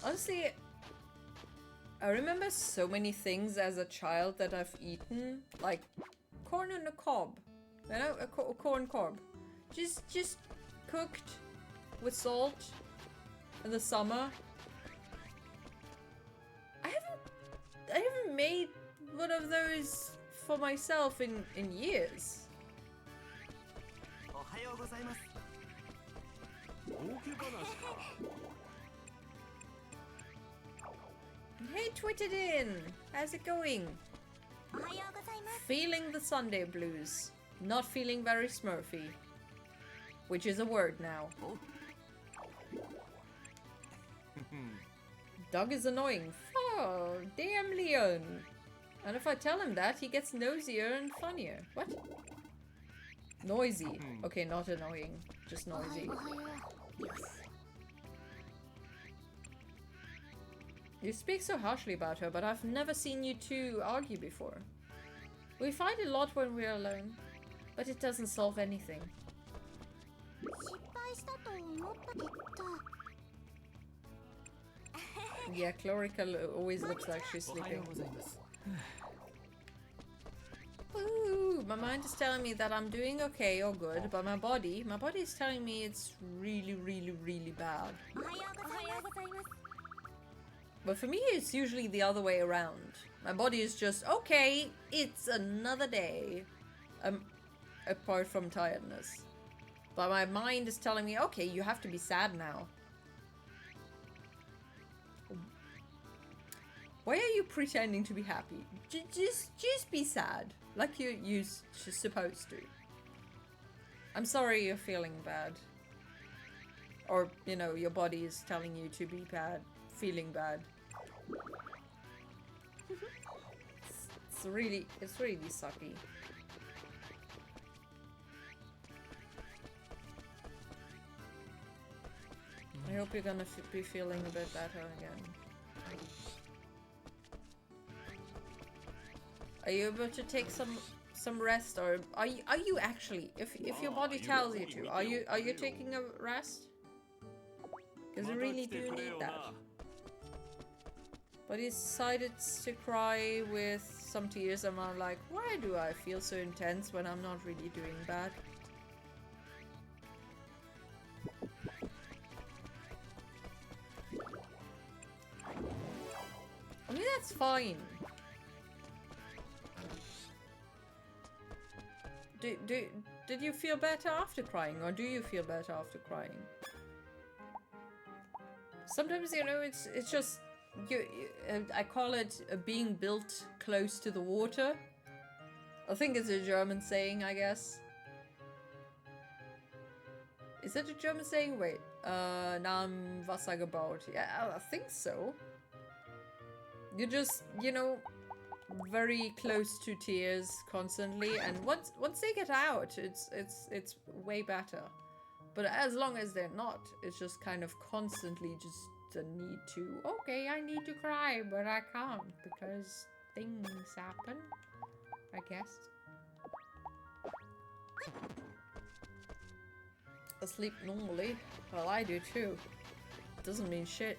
Honestly, I remember so many things as a child that I've eaten, like corn on a cob, you know, a corn cob, just cooked with salt in the summer. I haven't made one of those for myself in years. おはようございます。儲け話か。 Hey, Twittered in! How's it going? おはようございます。 Feeling the Sunday blues. Not feeling very smurfy. Which is a word now. お Doug is annoying. Oh, damn Leon. And if I tell him that, he gets nosier and funnier. What? Noisy. Okay, not annoying. Just おは noisy. よう。よし。 You speak so harshly about her, but I've never seen you two argue before. We fight a lot when we're alone, but it doesn't solve anything. 失敗したと思ったけど。 Yeah, Chlorica always looks like she's おはよ sleeping. うございます。 Ooh, my mind is telling me that I'm doing okay or good, but my body is telling me it's really, really, really bad. おはようございます。 But for me, it's usually the other way around. My body is just, okay, it's another day. Apart from tiredness. But my mind is telling me, okay, you have to be sad now. Why are you pretending to be happy? Just be sad. Like you're supposed to. I'm sorry you're feeling bad. Or, you know, your body is telling you to be bad. Feeling bad. It's really sucky. I hope you're gonna be feeling a bit better again. Are you able to take some rest, or are you actually, if your body tells you to, are you taking a rest? Because you really do need that. But he decided to cry with some tears, and I'm like, why do I feel so intense when I'm not really doing bad? I mean, that's fine. Did you feel better after crying, or do you feel better after crying? Sometimes, you know, it's just I call it being built close to the water. I think it's a German saying, I guess. Is it a German saying? Wait, nah am Wasser gebaut. Yeah, I think so. You're just, you know, very close to tears constantly, and once they get out, it's way better. But as long as they're not, it's just kind of constantly just the need to, okay, I need to cry, but I can't because things happen, I guess. Asleep normally. Well, I do too. Doesn't mean shit.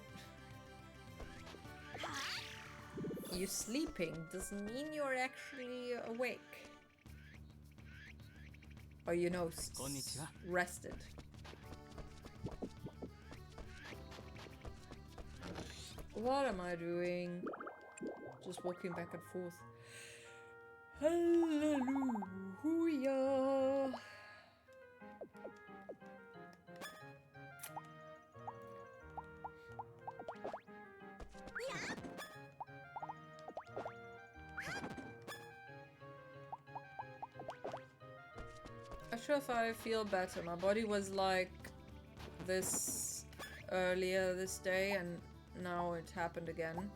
You sleeping doesn't mean you're actually awake. Or, you know, rested. What am I doing? Just walking back and forth. Hallelujah. sure if I feel better. My body was like this earlier this day, and now it happened again.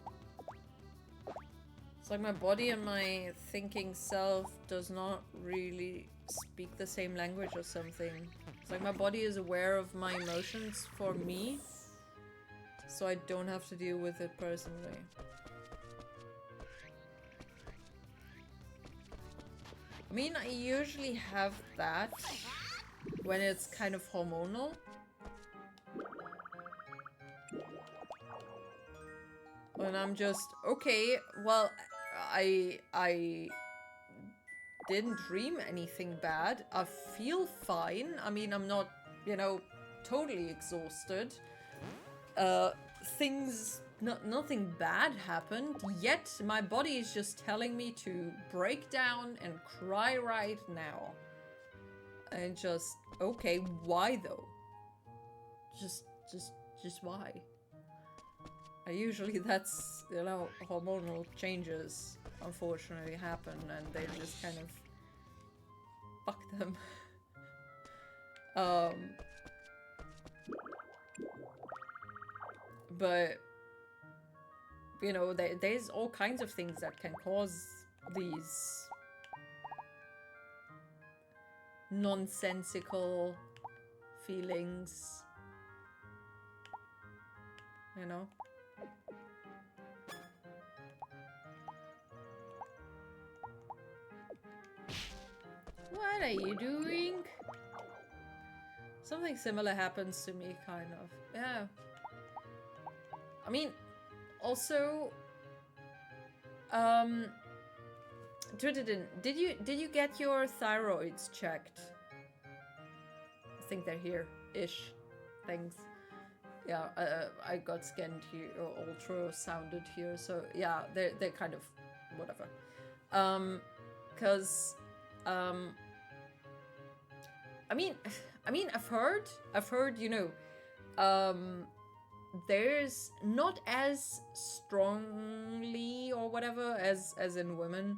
It's like my body and my thinking self does not really speak the same language or something. It's like my body is aware of my emotions for me, so I don't have to deal with it personally. I mean, I usually have that when it's kind of hormonal. When I'm just, okay, well, I didn't dream anything bad. I feel fine. I mean, I'm not, you know, totally exhausted. Nothing bad happened, yet my body is just telling me to break down and cry right now. And just, okay, why though? Just why? Usually that's, you know, hormonal changes unfortunately happen and they just kind of fuck them. But, you know, there's all kinds of things that can cause these nonsensical feelings, you know? What are you doing? Something similar happens to me, kind of. Yeah. I mean, also, did you get your thyroids checked? I think they're here-ish. Things. Yeah, I got scanned here, or ultrasounded here, so yeah, they're kind of whatever. Cause I mean, I've heard, you know, there's not as strongly or whatever as in women,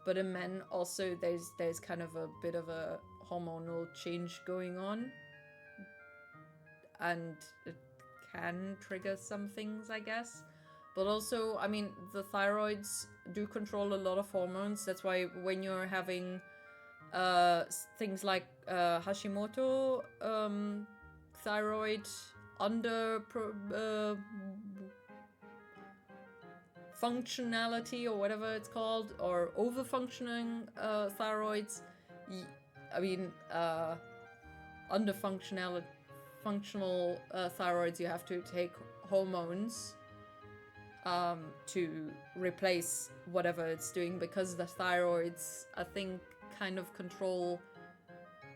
but in men also there's kind of a bit of a hormonal change going on, and it can trigger some things, I guess. But also, I mean, the thyroids do control a lot of hormones. That's why when you're having things like Hashimoto, thyroid functionality or whatever it's called, or over-functioning thyroids. I mean, functional thyroids, you have to take hormones to replace whatever it's doing, because the thyroids, I think, kind of control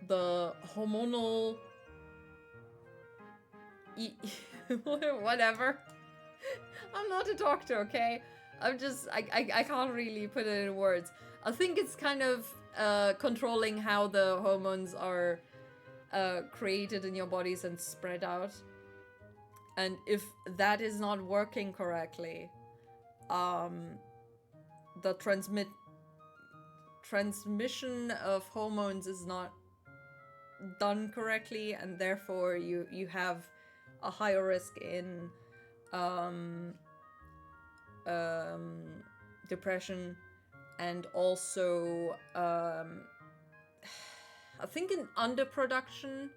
the hormonal whatever. I'm not a doctor, okay? I can't really put it in words. I think it's kind of controlling how the hormones are created in your bodies and spread out. And if that is not working correctly, the transmission of hormones is not done correctly, and therefore you have a higher risk in depression, and also I think in underproduction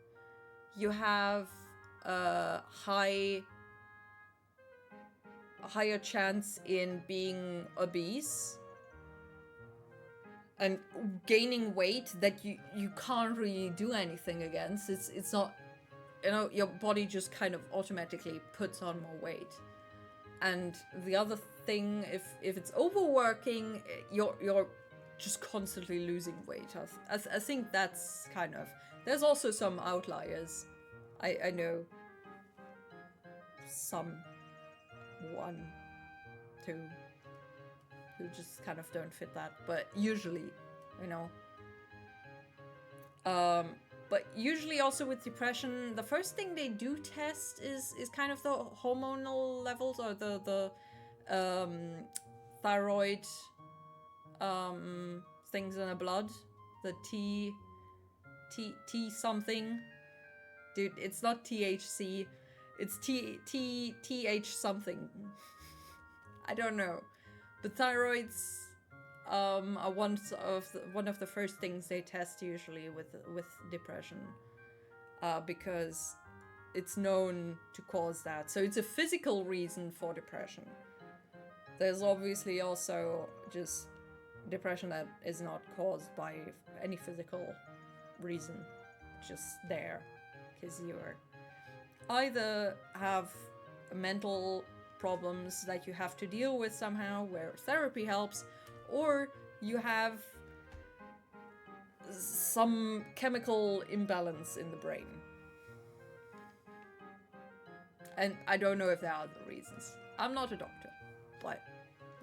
you have a higher chance in being obese and gaining weight that you can't really do anything against. It's not, you know, your body just kind of automatically puts on more weight. And the other thing, if it's overworking, you're just constantly losing weight. I think that's kind of, there's also some outliers. I know some, 1, 2, who just kind of don't fit that, but usually, you know. But usually also with depression, the first thing they do test is kind of the hormonal levels, or the thyroid things in the blood, the T something. Dude, it's not THC. It's TH something. I don't know. But thyroids are one of the first things they test usually with depression, because it's known to cause that. So it's a physical reason for depression. There's obviously also just depression that is not caused by any physical reason, just there, because you're either have mental problems that you have to deal with somehow, where therapy helps, or you have some chemical imbalance in the brain. And I don't know if there are other reasons. I'm not a doctor, but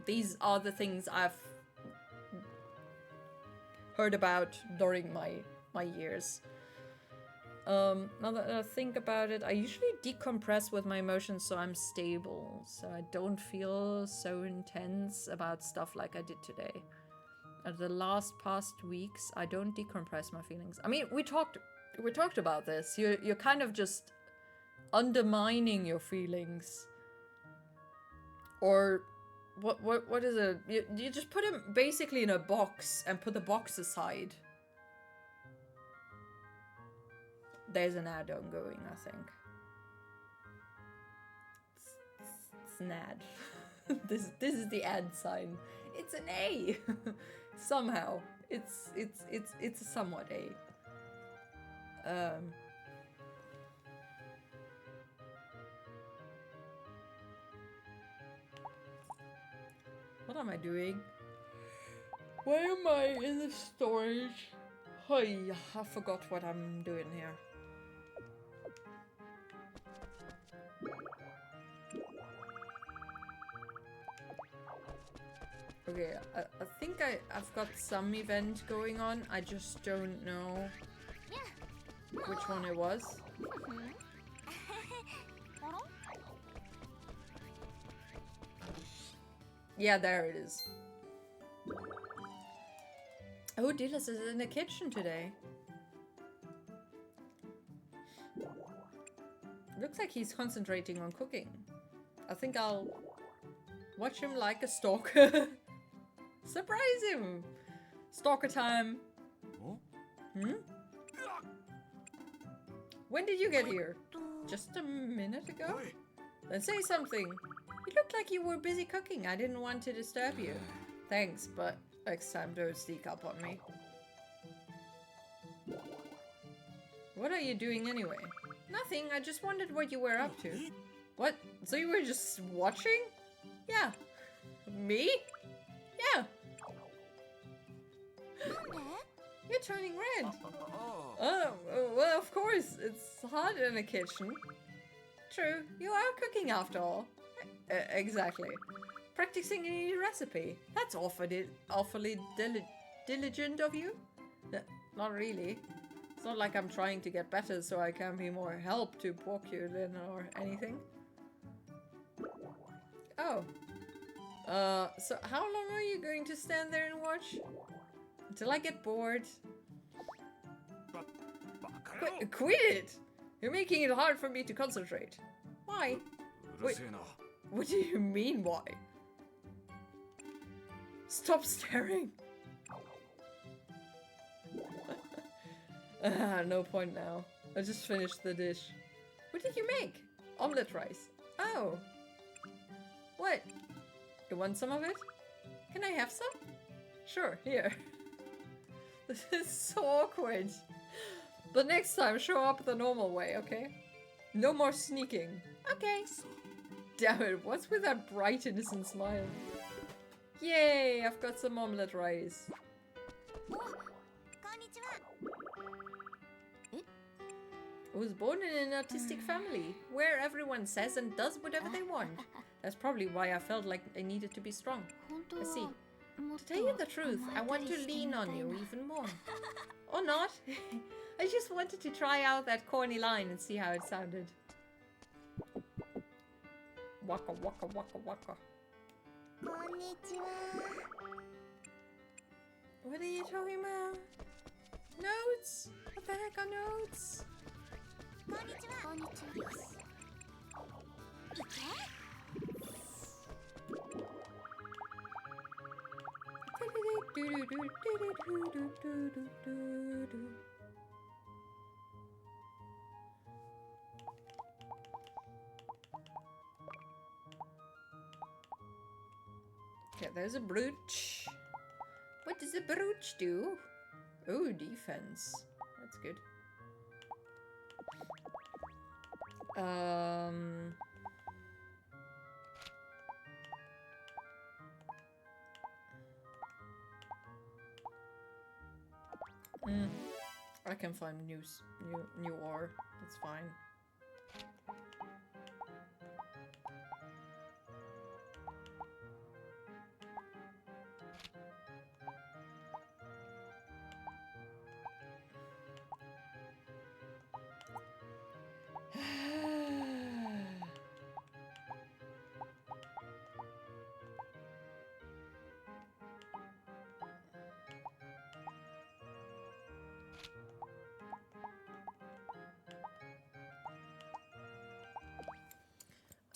these are the things I've heard about during my years. Now that I think about it, I usually decompress with my emotions so I'm stable, so I don't feel so intense about stuff like I did today. The past weeks, I don't decompress my feelings. I mean, we talked about this. You're kind of just undermining your feelings, or what is it? You just put them basically in a box and put the box aside. There's an ad ongoing, I think. It's an ad. This is the ad sign. It's an A. Somehow, it's somewhat A. What am I doing? Why am I in the storage? Hey, I forgot what I'm doing here. Okay, I think I've got some event going on. I just don't know which one it was. Yeah, there it is. Oh, Dilas is in the kitchen today. Looks like he's concentrating on cooking. I think I'll watch him like a stalker. Surprise him! Stalker time. Hmm? When did you get here? Just a minute ago? Then say something. You looked like you were busy cooking. I didn't want to disturb you. Thanks, but next time don't sneak up on me. What are you doing anyway? Nothing, I just wondered what you were up to. What? So you were just watching? Yeah. Me? Yeah. You're turning red. Oh, well, of course. It's hot in the kitchen. True, you are cooking after all. Exactly. Practicing a new recipe. That's awfully diligent of you. Not really. It's not like I'm trying to get better so I can be more help to Porculin or anything. Oh. So how long are you going to stand there and watch? Until I get bored. Quit it! You're making it hard for me to concentrate. Why? Wait, what do you mean, why? Stop staring! No point now. I just finished the dish. What did you make? Omelette rice. Oh. What? You want some of it? Can I have some? Sure, here. This is so awkward. But next time, show up the normal way, okay? No more sneaking. Okay. Damn it, what's with that bright, innocent smile? Yay, I've got some omelette rice. I was born in an artistic family, where everyone says and does whatever they want. That's probably why I felt like I needed to be strong. I see. To tell you the truth, I want to lean on you even more. Or not. I just wanted to try out that corny line and see how it sounded. Waka waka waka waka. What are you talking about? Notes? What the heck are notes? こんにちは。こんにちは。よし。いけ。Okay, there's a brooch. What does a brooch do? Oh, defense. That's good. I can find new ore. That's fine.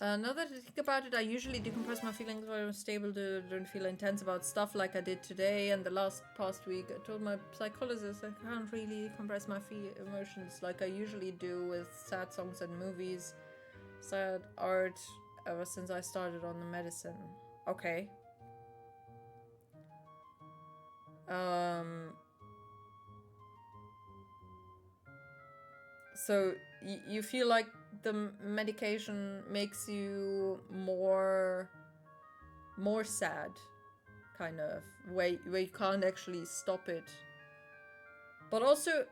Now that I think about it, I usually decompress my feelings when I'm stable to don't feel intense about stuff like I did today and the past week. I told my psychologist I can't really compress my emotions like I usually do with sad songs and movies, sad art, ever since I started on the medicine. Okay. So you feel like the medication makes you more sad, kind of, where you can't actually stop it. But also,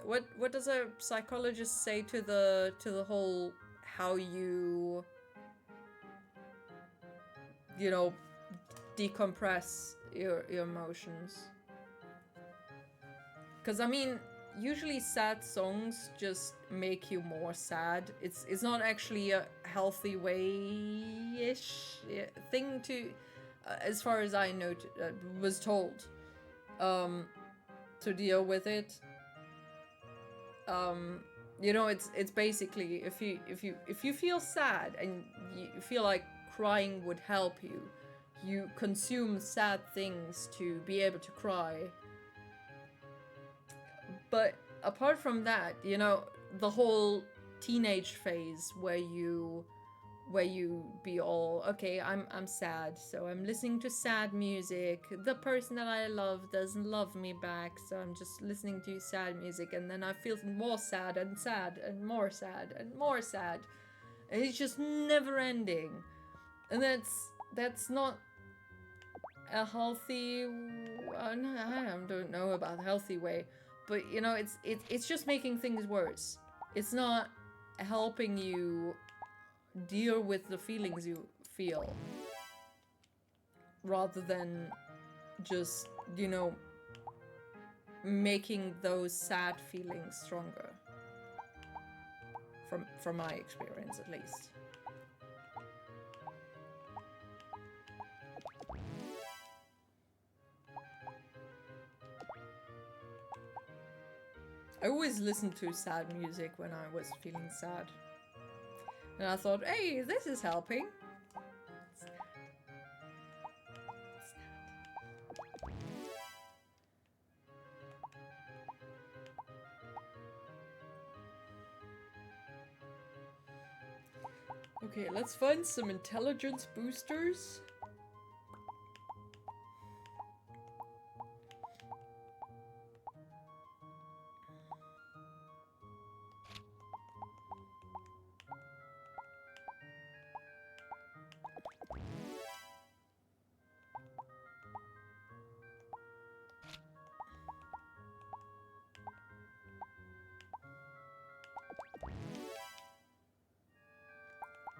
what does a psychologist say to the whole how you know, decompress your emotions? Because I mean, usually sad songs just make you more sad. It's not actually a healthy way-ish thing to, as far as I know, was told, to deal with it. You know, it's basically if you feel sad and you feel like crying would help you, you consume sad things to be able to cry. But apart from that, you know, the whole teenage phase where you be all, okay, I'm sad, so I'm listening to sad music. The person that I love doesn't love me back, so I'm just listening to sad music, and then I feel more sad and sad and more sad and more sad. And it's just never ending. And that's not a healthy, I don't know about a healthy way. But you know, it's just making things worse. It's not helping you deal with the feelings you feel, rather than just, you know, making those sad feelings stronger. From my experience, at least. I always listened to sad music when I was feeling sad. And I thought, hey, this is helping. Okay, let's find some intelligence boosters.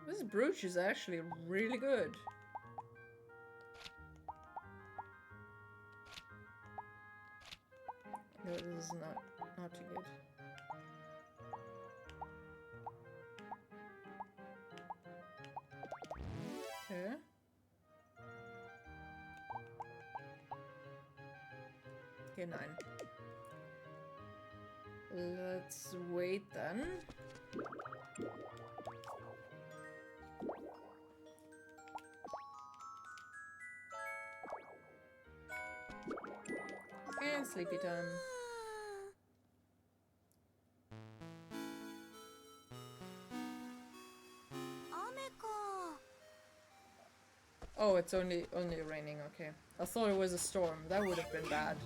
This brooch is actually really good. No, this is not too good. Okay. Okay, 9. Let's wait then. And sleepy time. Oh, it's only raining, okay. I thought it was a storm. That would have been bad.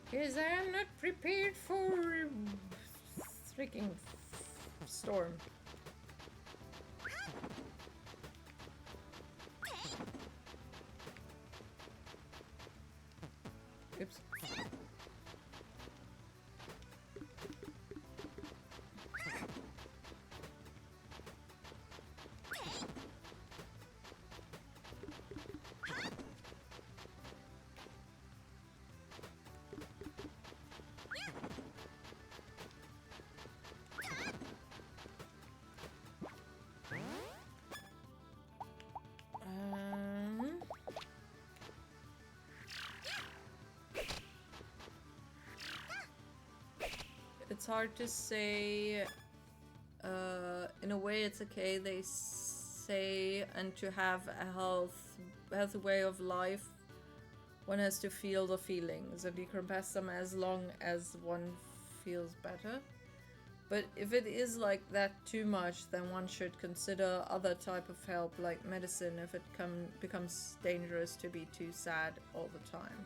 Because I am not prepared for freaking storm. Oops. It's hard to say. In a way, it's okay. They say, and to have a healthy way of life, one has to feel the feelings, and you can pass them as long as one feels better. But if it is like that too much, then one should consider other type of help, like medicine, if it becomes dangerous to be too sad all the time.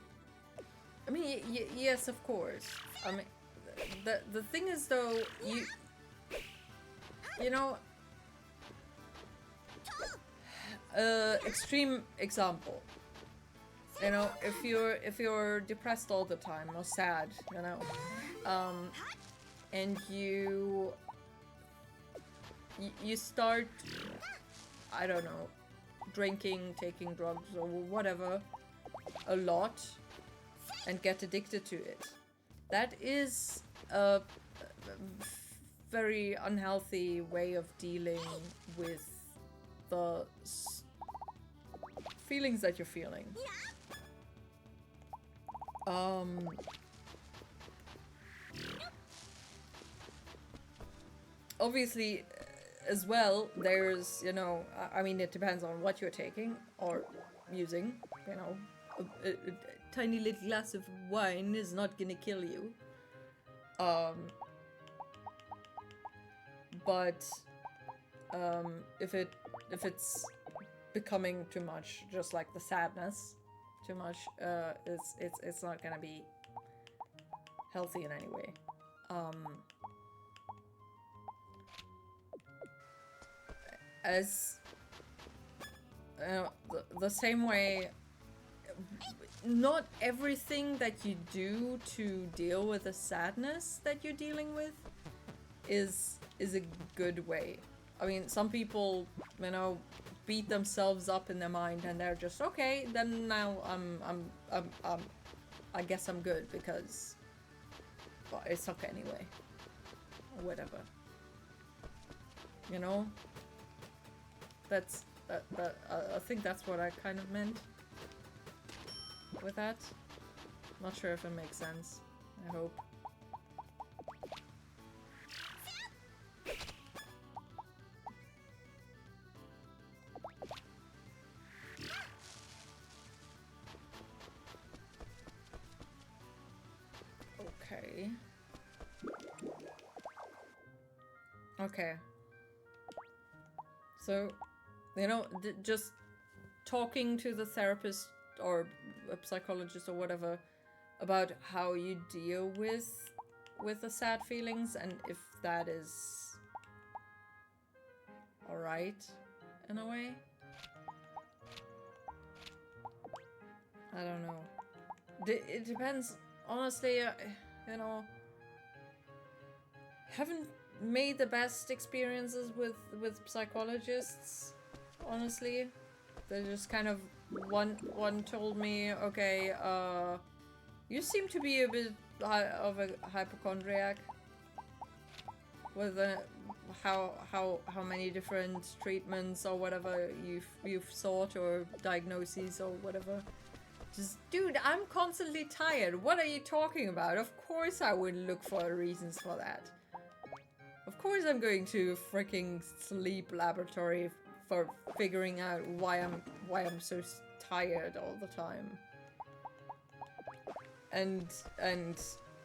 I mean, yes, of course. I mean, the thing is though, you know, extreme example. You know, if you're depressed all the time or sad, you know, and you start, I don't know, drinking, taking drugs or whatever a lot and get addicted to it. That is a very unhealthy way of dealing with the feelings that you're feeling. Obviously, as well, there's, you know, I mean, it depends on what you're taking or using, you know. A tiny little glass of wine is not gonna kill you. But if it's becoming too much, just like the sadness, too much, it's not gonna be healthy in any way. As the same way, not everything that you do to deal with the sadness that you're dealing with is a good way. I mean, some people, you know, beat themselves up in their mind and they're just, okay, then now I guess I'm good because, well, it sucks anyway. Or whatever. You know? I think that's what I kind of meant with that. Not sure if it makes sense. I hope. Okay. Okay. So, you know, just talking to the therapist or a psychologist or whatever about how you deal with the sad feelings and if that is alright in a way. I don't know. It depends. Honestly, you know, haven't made the best experiences with psychologists, honestly. They just kind of one told me, okay, you seem to be a bit of a hypochondriac with how many different treatments or whatever you've sought or diagnoses or whatever Just, dude, I'm constantly tired. What are you talking about? Of course I would look for reasons for that. Of course I'm going to freaking sleep laboratory for figuring out why I'm so tired all the time. And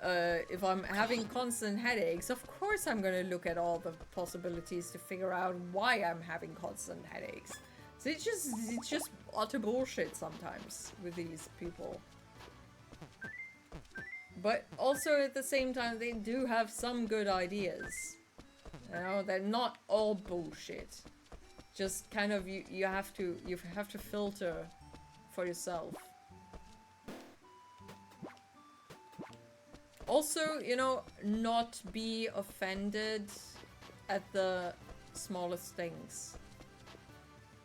if I'm having constant headaches, of course I'm gonna look at all the possibilities to figure out why I'm having constant headaches. So it's just utter bullshit sometimes with these people. But also at the same time, they do have some good ideas. You know, they're not all bullshit. Just kind of you have to filter for yourself. Also, you know, not be offended at the smallest things.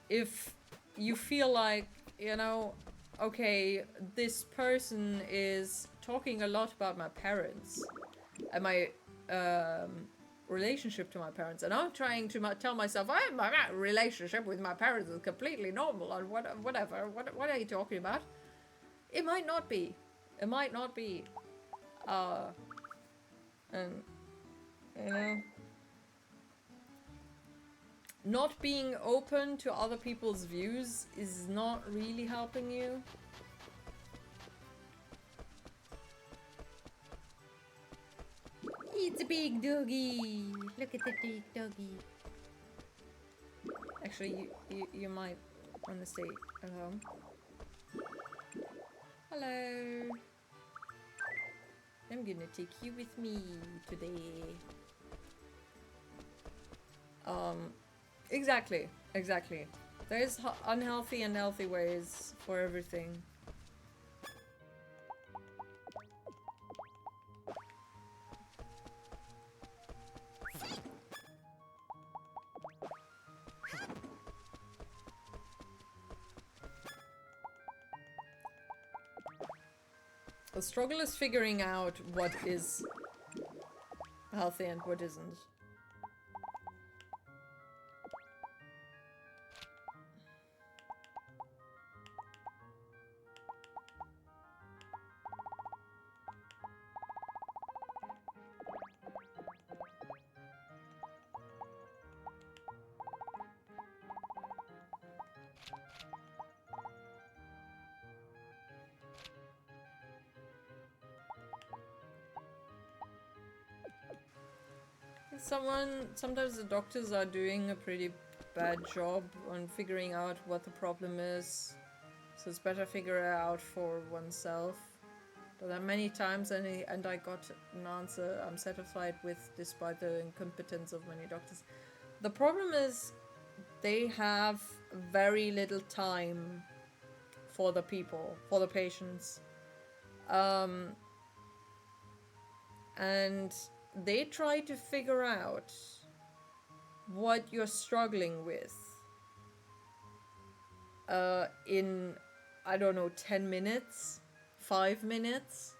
If you feel like, you know, okay, this person is talking a lot about my parents and my relationship to my parents, and I'm trying to tell myself my relationship with my parents is completely normal and whatever. What are you talking about? It might not be. It might not be. And you know, not being open to other people's views is not really helping you. It's a big doggy. Look at the big doggy. Actually, you might want to stay at home. Hello. I'm gonna take you with me today. Exactly. There's unhealthy and healthy ways for everything. The struggle is figuring out what is healthy and what isn't. Sometimes the doctors are doing a pretty bad job on figuring out what the problem is. So it's better figure it out for oneself. But there are many times and I got an answer I'm satisfied with despite the incompetence of many doctors. The problem is they have very little time for the people, for the patients. And they try to figure out what you're struggling with in, I don't know, 10 minutes, 5 minutes,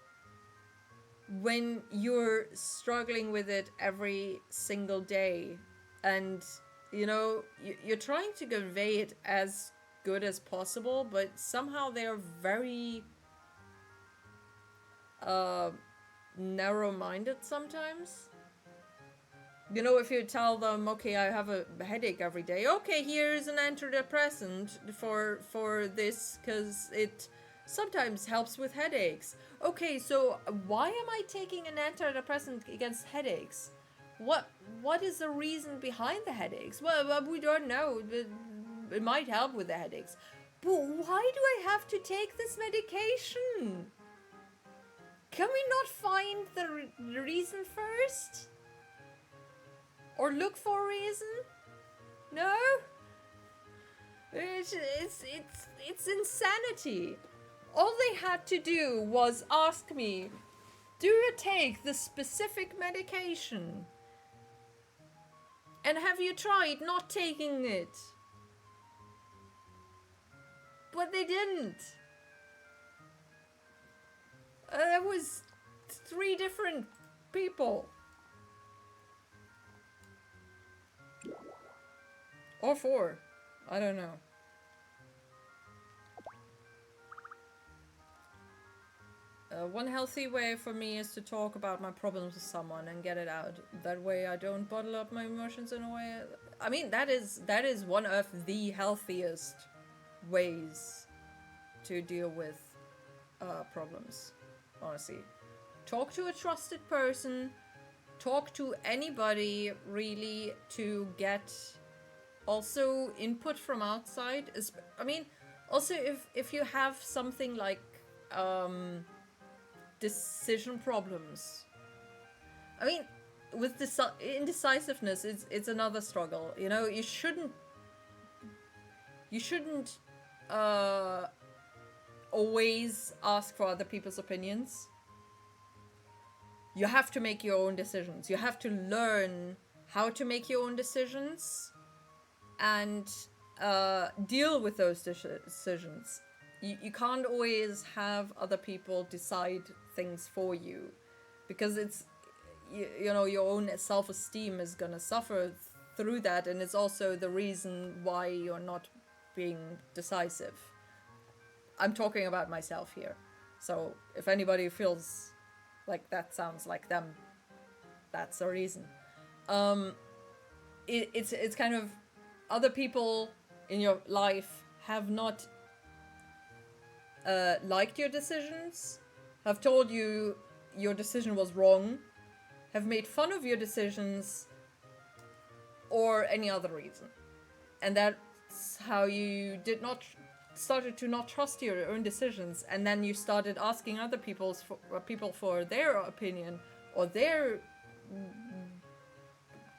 when you're struggling with it every single day. And, you know, you're trying to convey it as good as possible, but somehow they're very narrow-minded sometimes. You know, if you tell them, okay, I have a headache every day, okay, here's an antidepressant for this because it sometimes helps with headaches. Okay, so why am I taking an antidepressant against headaches? What is the reason behind the headaches? Well, we don't know. It might help with the headaches. But why do I have to take this medication? Can we not find the reason first? Or look for a reason? No? It's insanity. All they had to do was ask me, do you take the specific medication? And have you tried not taking it? But they didn't. There was 3 different people. Or 4. I don't know. One healthy way for me is to talk about my problems with someone and get it out. That way I don't bottle up my emotions in a way. I mean, that is one of the healthiest ways to deal with problems, honestly. Talk to a trusted person, talk to anybody really, to get also input from outside. I mean, also if you have something like decision problems. I mean, with indecisiveness, it's another struggle. You know, you shouldn't always ask for other people's opinions. You have to make your own decisions. You have to learn how to make your own decisions and deal with those decisions. You can't always have other people decide things for you, because it's, you know, your own self-esteem is gonna suffer through that, and it's also the reason why you're not being decisive. I'm talking about myself here, so if anybody feels like that sounds like them, that's the reason. It's kind of, other people in your life have not liked your decisions, have told you your decision was wrong, have made fun of your decisions, or any other reason. And that's how you started to not trust your own decisions, and then you started asking other people for their opinion or their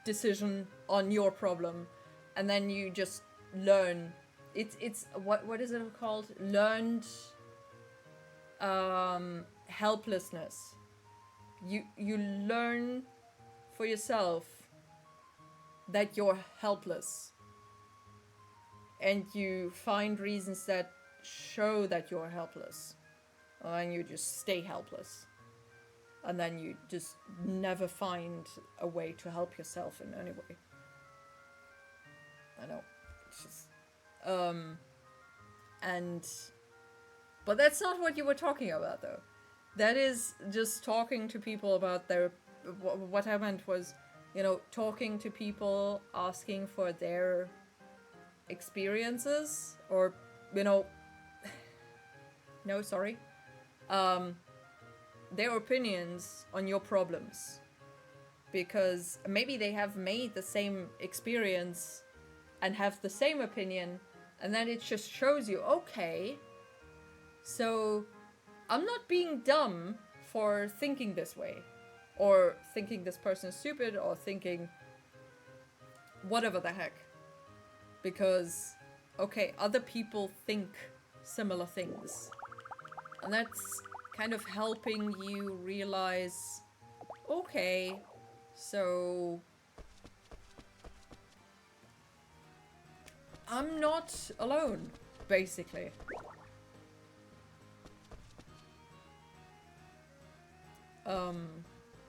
decision on your problem, and then you just learn. It's what is it called? Learned helplessness. You learn for yourself that you're helpless, and you find reasons that show that you're helpless, and you just stay helpless, and then you just never find a way to help yourself in any way. I know, it's just but that's not what you were talking about, though. That is just talking to people about their... What I meant was, you know, talking to people, asking for their experiences, or, you know... no, sorry. Their opinions on your problems. Because maybe they have made the same experience and have the same opinion, and then it just shows you, okay, so I'm not being dumb for thinking this way, or thinking this person is stupid, or thinking whatever the heck. Because, okay, other people think similar things. And that's kind of helping you realize, okay, so I'm not alone, basically.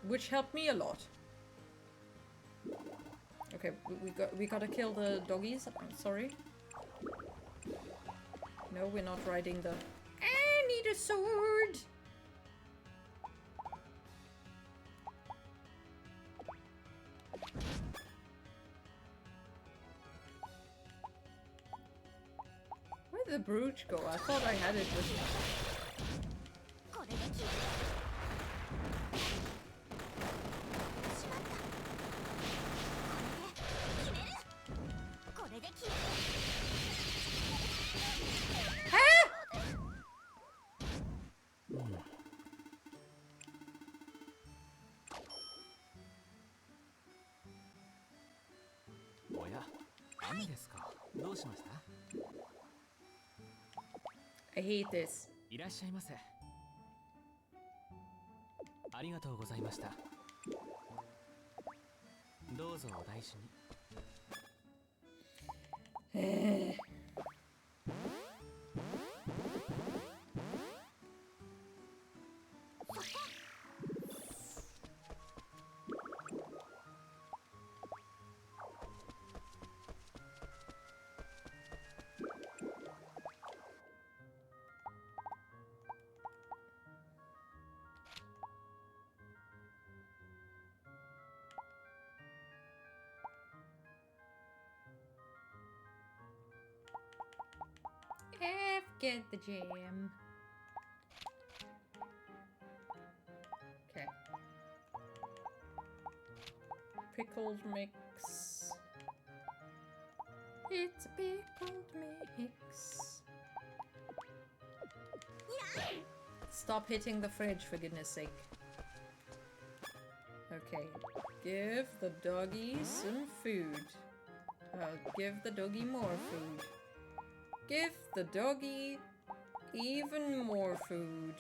Which helped me a lot. Okay, we gotta kill the doggies. I'm sorry. No, we're not riding the... I need a sword! Where did the brooch go? I thought I had it with me. これで決める。しまった。これで決める。おや、雨ですか。どうしました？ I hate this. いらっしゃいませ。ありがとうございました。どうぞお大事に。Get the jam. Okay. Pickled mix. It's a pickled mix. Stop hitting the fridge, for goodness sake. Okay. Give the doggy some food. I'll give the doggy more food. Give the doggy even more food.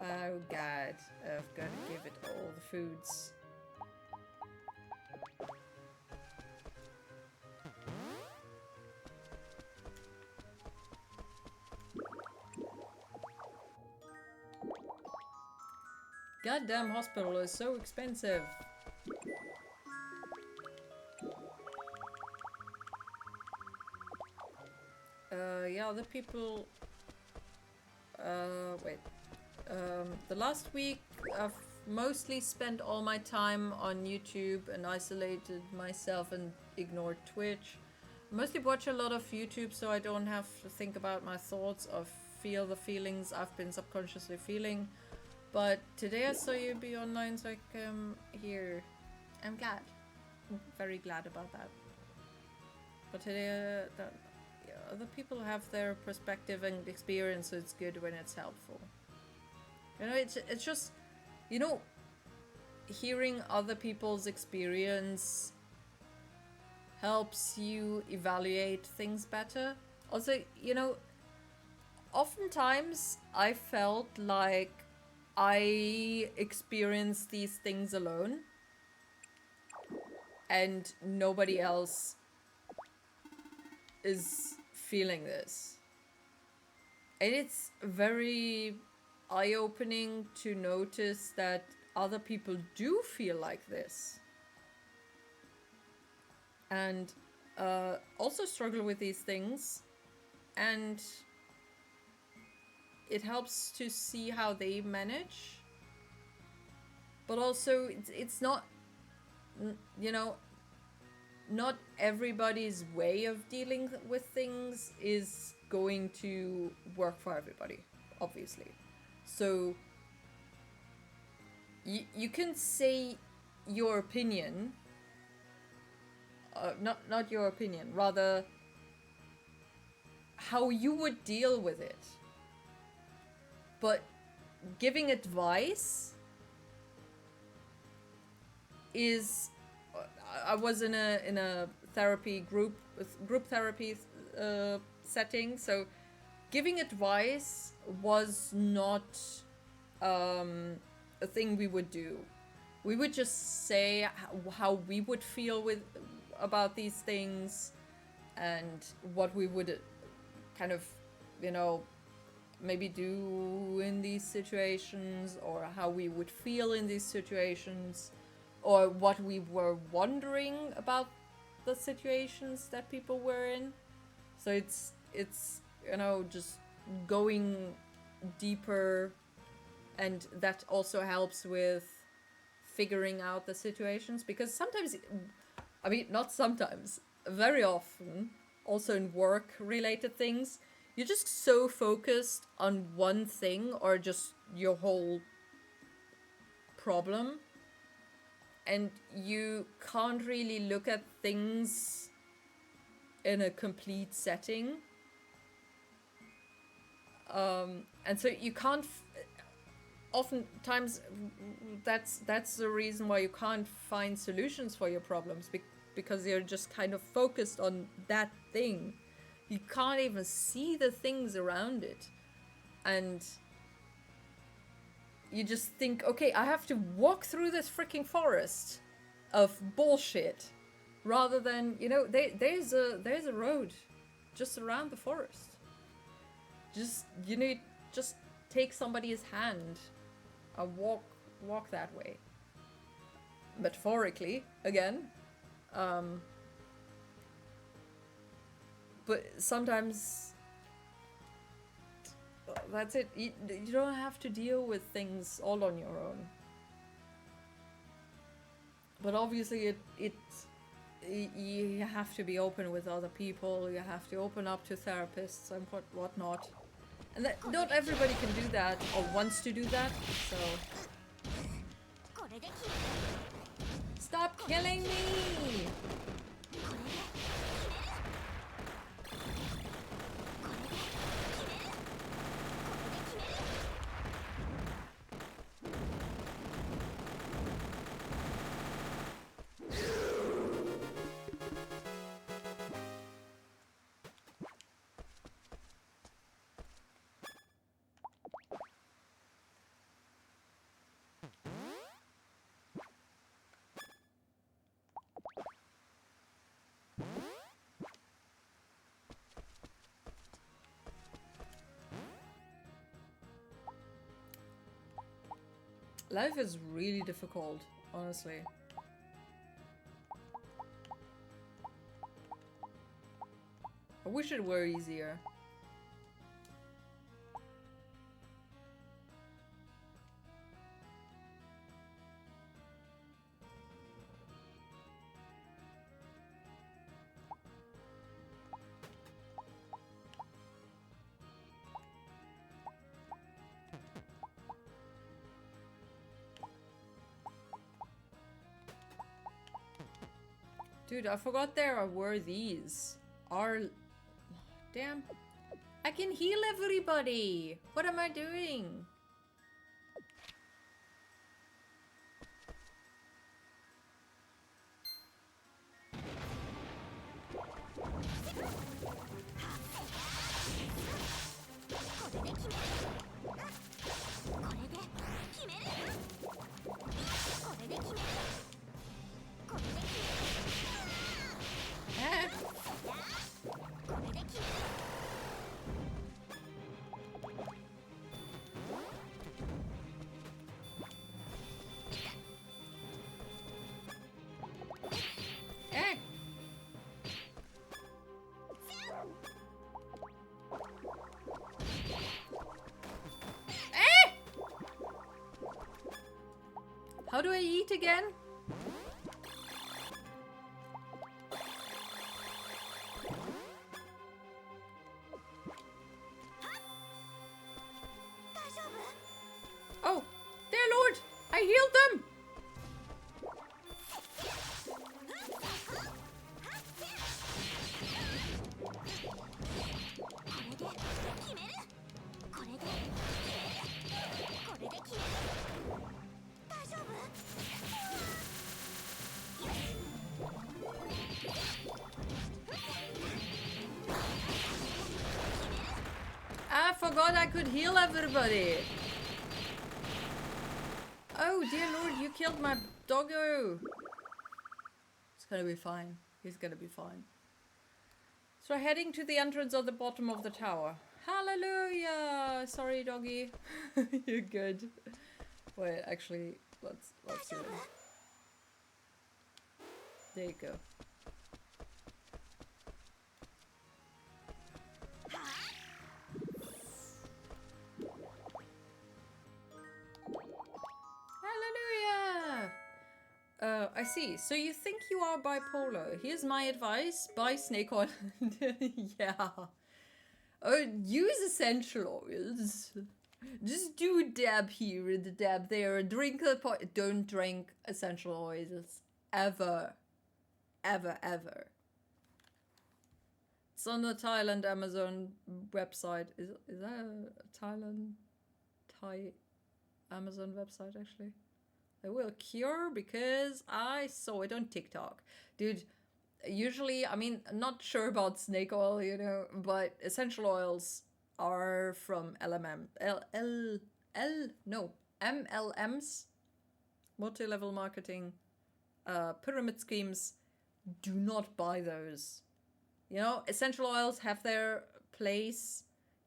Oh god, I've got to give it all the foods. Goddamn hospital is so expensive. Yeah, other people... wait. The last week I've mostly spent all my time on YouTube and isolated myself and ignored Twitch. Mostly watch a lot of YouTube so I don't have to think about my thoughts or feel the feelings I've been subconsciously feeling. But today I saw you be online, so I come here. I'm glad. I'm very glad about that. But today, yeah, other people have their perspective and experience, so it's good when it's helpful. You know, it's just, you know, hearing other people's experience helps you evaluate things better. Also, you know, oftentimes I felt like I experience these things alone and nobody else is feeling this. And it's very eye-opening to notice that other people do feel like this. And also struggle with these things. And it helps to see how they manage. But also, it's not, you know, not everybody's way of dealing with things is going to work for everybody, obviously. So, you can say your opinion, not your opinion, rather how you would deal with it. But giving advice is, I was in a therapy group therapy setting, so giving advice was not a thing we would do. We would just say how we would feel about these things and what we would kind of, you know, maybe do in these situations, or how we would feel in these situations, or what we were wondering about the situations that people were in. So it's you know, just going deeper, and that also helps with figuring out the situations, because sometimes, I mean, not sometimes, very often, also in work related things, you're just so focused on one thing or just your whole problem, and you can't really look at things in a complete setting. And so you can't, oftentimes that's the reason why you can't find solutions for your problems, because you're just kind of focused on that thing. You can't even see the things around it. And you just think, okay, I have to walk through this freaking forest of bullshit, rather than, you know, there's a road just around the forest. Just, you need, just take somebody's hand and walk that way. Metaphorically, again. But sometimes that's it. You don't have to deal with things all on your own. But obviously you have to be open with other people. You have to open up to therapists and whatnot. And that, not everybody can do that or wants to do that. So これで決める stop killing me. これで決めるこれで決めるこれで決める Life is really difficult, honestly. I wish it were easier. Dude, I forgot there were these. Damn. I can heal everybody! What am I doing? Eh? Eh? Eh? How do I eat again? Oh, dear Lord, I healed them. I forgot I could heal everybody. Oh, dear Lord, you killed my doggo. It's gonna be fine. He's gonna be fine. So heading to the entrance at the bottom of the tower. Hallelujah! Sorry, doggy. You're good. Wait, actually, let's do it. There you go. Hallelujah! I see. So you think you are bipolar. Here's my advice. Buy snake oil. Yeah. Oh, use essential oils. Just do a dab here and a dab there. Drink the pot. Don't drink essential oils. Ever. Ever, ever. It's on the Thailand Amazon website. Is that a Thai Amazon website, actually? It will cure because I saw it on TikTok. Dude, usually, I mean, I'm not sure about snake oil, you know, but essential oils are from MLMs, multi-level marketing, pyramid schemes. Do not buy those. You know, essential oils have their place.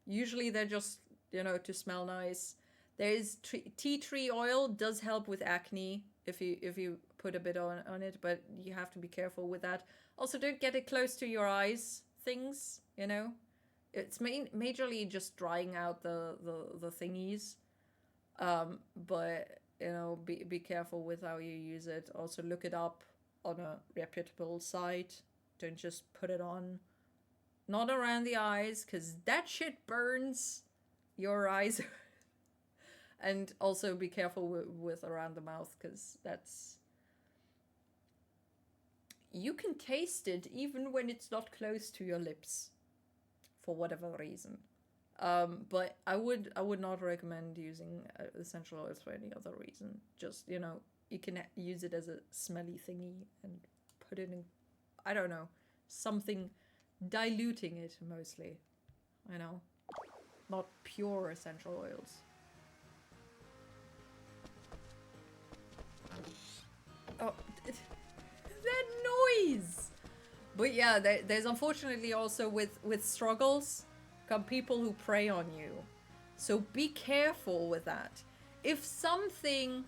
Usually they're just, you know, to smell nice. There is tea tree oil does help with acne if you put a bit on it, but you have to be careful with that. Also, don't get it close to your eyes. Things, you know, it's majorly just drying out the thingies. But you know, be careful with how you use it. Also, look it up on a reputable site. Don't just put it on. Not around the eyes, because that shit burns your eyes. And also be careful with around the mouth, because that's... You can taste it even when it's not close to your lips, for whatever reason. But I would not recommend using essential oils for any other reason. Just, you know, you can use it as a smelly thingy and put it in, I don't know, something diluting it mostly. You know, not pure essential oils. Oh, that noise! But yeah, there's unfortunately also with struggles come people who prey on you. So be careful with that. If something,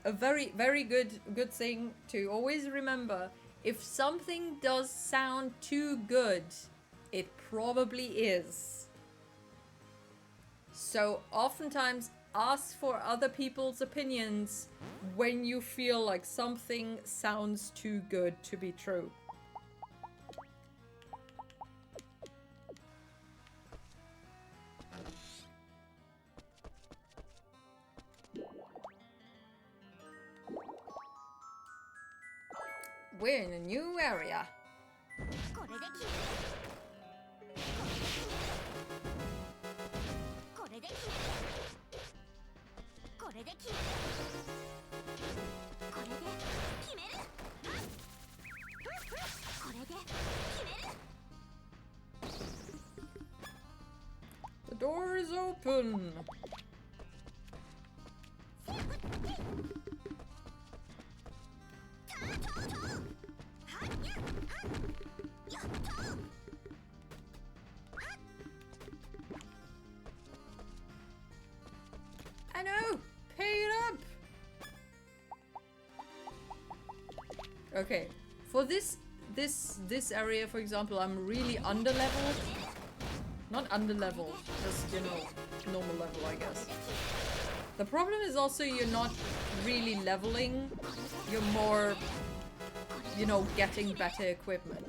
a very, very good thing to always remember, if something does sound too good, it probably is. So oftentimes ask for other people's opinions when you feel like something sounds too good to be true. We're in a new area. これで決めるこれで決めるこれで決めるこれで決めるこれで決める The door is open. I know! Pay it up! Okay, for this area, for example, I'm really under-leveled. Not under-leveled, just, you know, normal level, I guess. The problem is also you're not really leveling, you're more, you know, getting better equipment.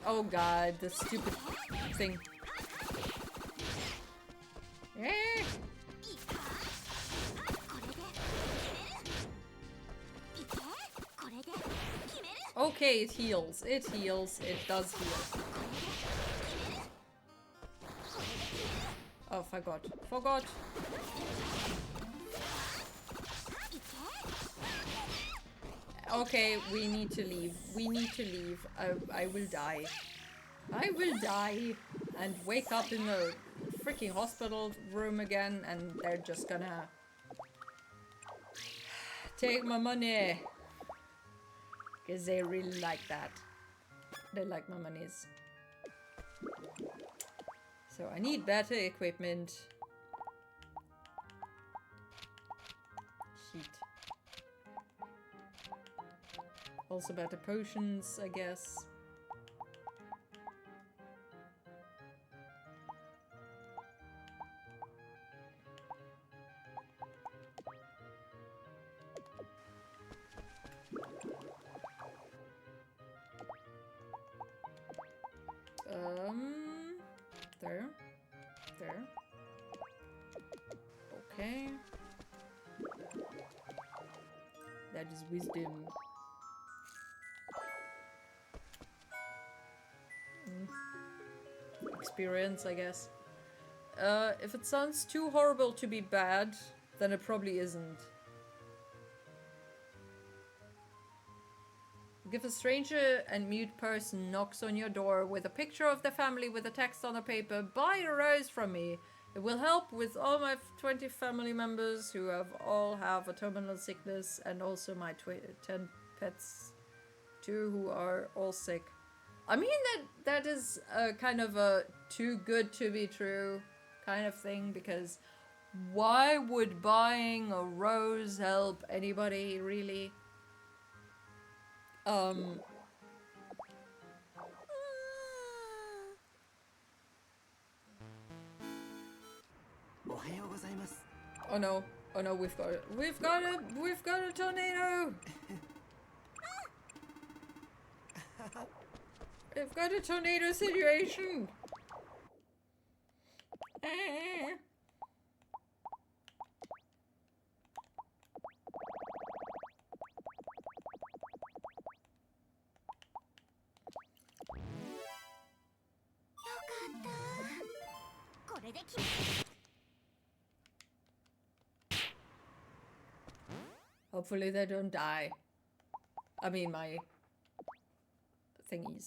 Oh god, the stupid thing. Eh. Okay, it heals. It heals. It does heal. Oh, forgot. Forgot. Okay, we need to leave. We need to leave. I will die. I will die and wake up in the freaking hospital room again, and they're just gonna take my money. Because they really like that. They like my monies. So I need better equipment. Shit. Also better potions, I guess. There. Okay. That is wisdom. Experience, I guess. If it sounds too horrible to be bad, then it probably isn't. If a stranger and mute person knocks on your door with a picture of the family with a text on the paper, "Buy a rose from me. It will help with all my 20 family members who all have a terminal sickness, and also my 10 pets too who are all sick." I mean, that is a kind of a too good to be true kind of thing, because Why would buying a rose help anybody, really? おはようございます。 Oh no. Oh no, we've got a tornado! We've got a tornado situation! Ah. Hopefully they don't die. I mean, my thingies.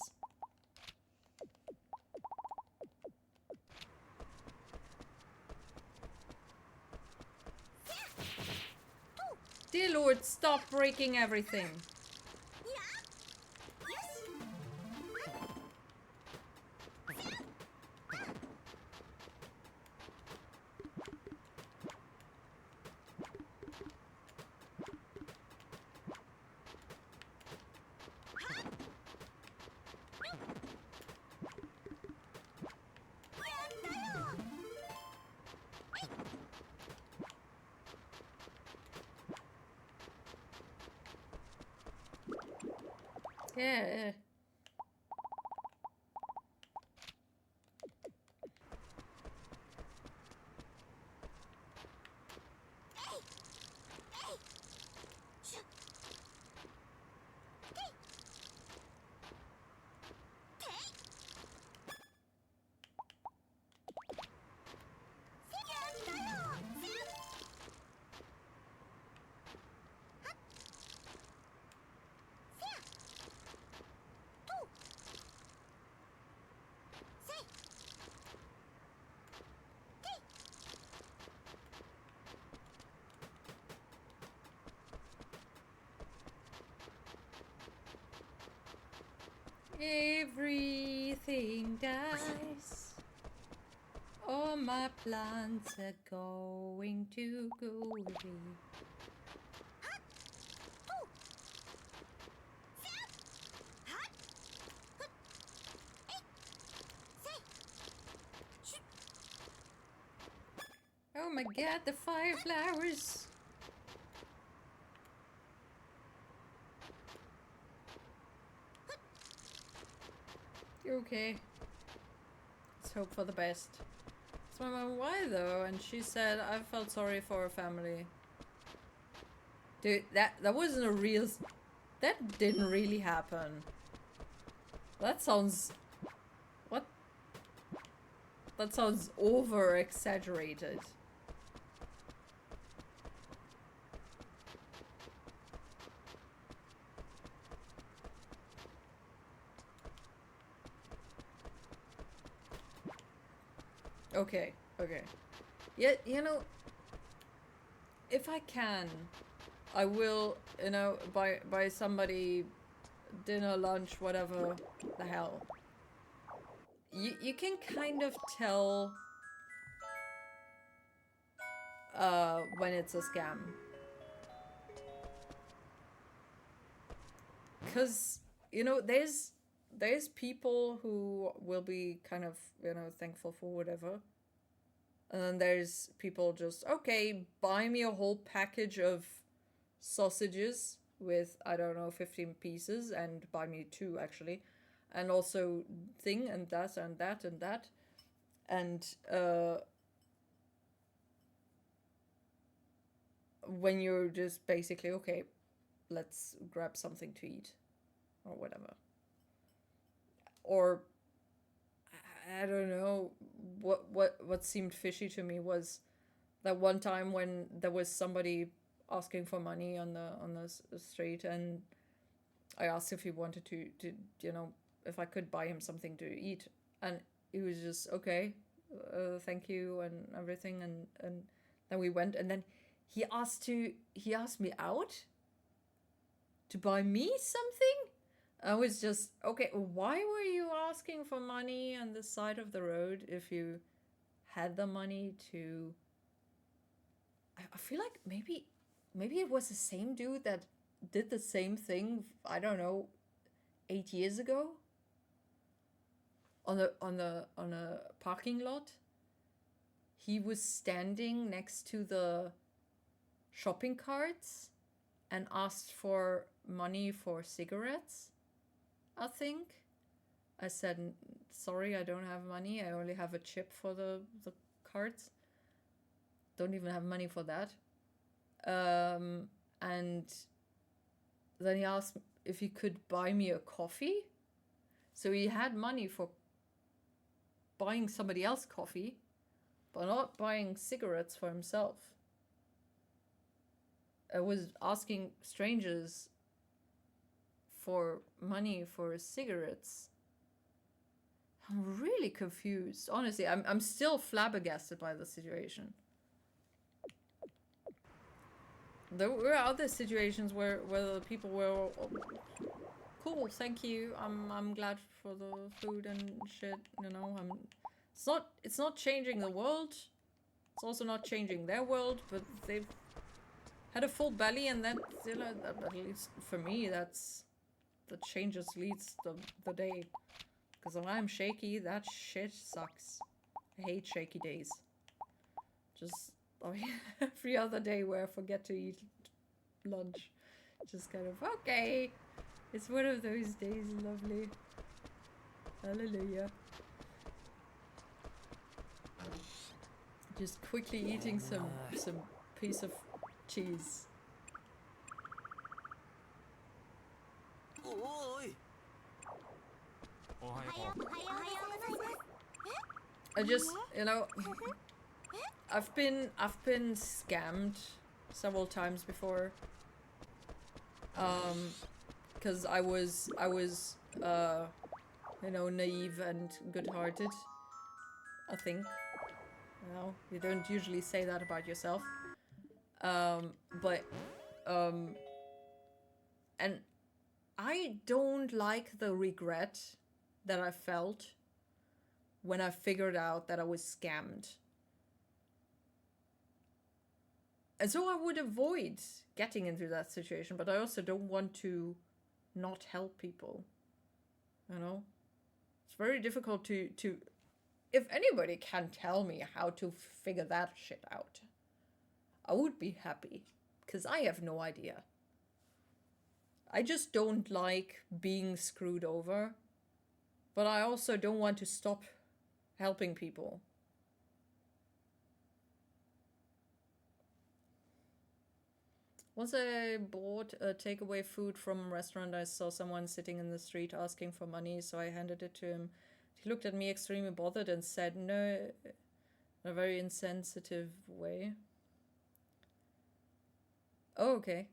Dear Lord, stop breaking everything. Yeah. Everything dies. All my plants are going to go away. Oh my god, the fire flowers! You're okay. Let's hope for the best. So I went, why though? And she said, I felt sorry for her family. Dude, that wasn't a real... That didn't really happen. That sounds... What? That sounds over-exaggerated. Okay, okay. Yeah, you know, if I can, I will, you know, buy somebody dinner, lunch, whatever the hell. You can kind of tell when it's a scam. 'Cause, you know, there's people who will be kind of, you know, thankful for whatever. And then there's people just, okay, buy me a whole package of sausages with, I don't know, 15 pieces, and buy me 2 actually. And also thing and that and that and that. And when you're just basically, okay, let's grab something to eat or whatever. Or I don't know, what seemed fishy to me was that one time when there was somebody asking for money on the street, and I asked if he wanted to you know, if I could buy him something to eat, and he was just okay, thank you and everything, and then we went, and then he asked me out to buy me something. I was just, okay, why were you asking for money on the side of the road if you had the money to I feel like maybe it was the same dude that did the same thing, I don't know, 8 years ago on a parking lot. He was standing next to the shopping carts and asked for money for cigarettes, I think. I said, sorry, I don't have money. I only have a chip for the cards. Don't even have money for that. And then he asked if he could buy me a coffee. So he had money for buying somebody else coffee, but not buying cigarettes for himself. I was asking strangers for money for cigarettes. I'm really confused. Honestly, I'm still flabbergasted by the situation. There were other situations where the people were cool, thank you. I'm glad for the food and shit, you know. It's not changing the world. It's also not changing their world, but they've had a full belly, and that, you know, at least for me, that's the changes leads the day. Because when I'm shaky, that shit sucks. I hate shaky days. Just every other day where I forget to eat lunch. Just kind of, okay, it's one of those days, lovely. Hallelujah. Just quickly eating some piece of cheese. Oi! I just, you know, I've been scammed several times before. Because I was you know, naive and good-hearted. I think. You know, you don't usually say that about yourself. And I don't like the regret that I felt when I figured out that I was scammed. And so I would avoid getting into that situation, but I also don't want to not help people. You know? It's very difficult to if anybody can tell me how to figure that shit out, I would be happy, because I have no idea. I just don't like being screwed over, but I also don't want to stop helping people. Once I bought a takeaway food from a restaurant, I saw someone sitting in the street asking for money, so I handed it to him. He looked at me extremely bothered and said no in a very insensitive way. Oh, okay.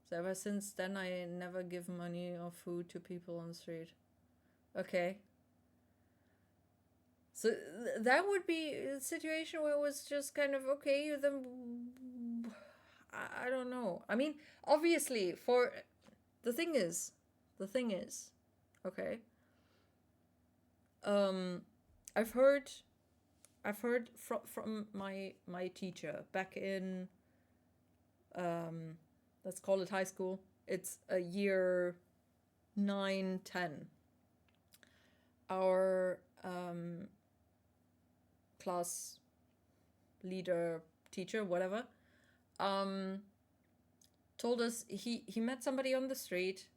So ever since then, I never give money or food to people on the street. Okay. So that would be a situation where it was just kind of, okay, then I don't know. I mean, obviously, for the thing is, okay. I've heard from my teacher back in let's call it high school. It's a year 9, 10. Our class leader, teacher, whatever, told us he met somebody on the street.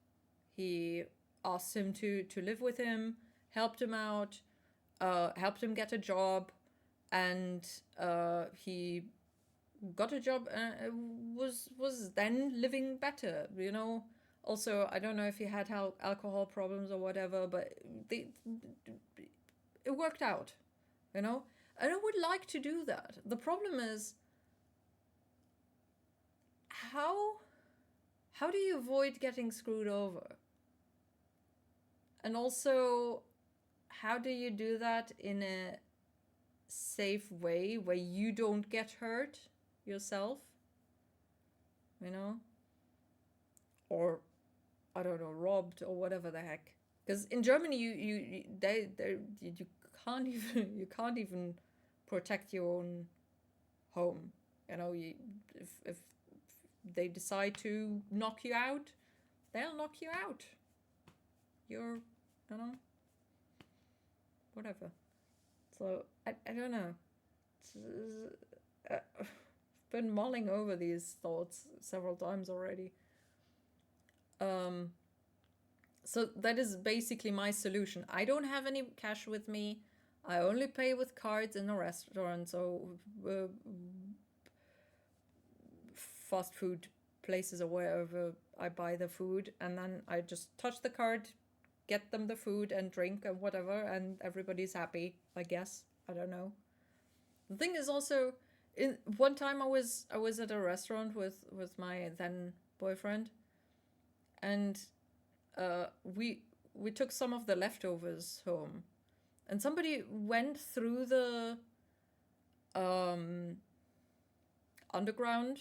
He asked him to live with him, helped him out, helped him get a job, and he got a job and was then living better, you know. Also, I don't know if he had alcohol problems or whatever, but it worked out, you know. And I would like to do that. The problem is, how do you avoid getting screwed over? And also, how do you do that in a safe way where you don't get hurt yourself? You know? Or, I don't know, robbed or whatever the heck. Because in Germany, you can't even protect your own home. You know, if they decide to knock you out, they'll knock you out. You're, you know, whatever. So I don't know. I've been mulling over these thoughts several times already. So that is basically my solution. I don't have any cash with me. I only pay with cards in a restaurant, so fast food places or wherever I buy the food, and then I just touch the card, get them the food and drink and whatever, and everybody's happy, I guess. I don't know. The thing is also, in one time I was at a restaurant with my then boyfriend, and we took some of the leftovers home, and somebody went through the underground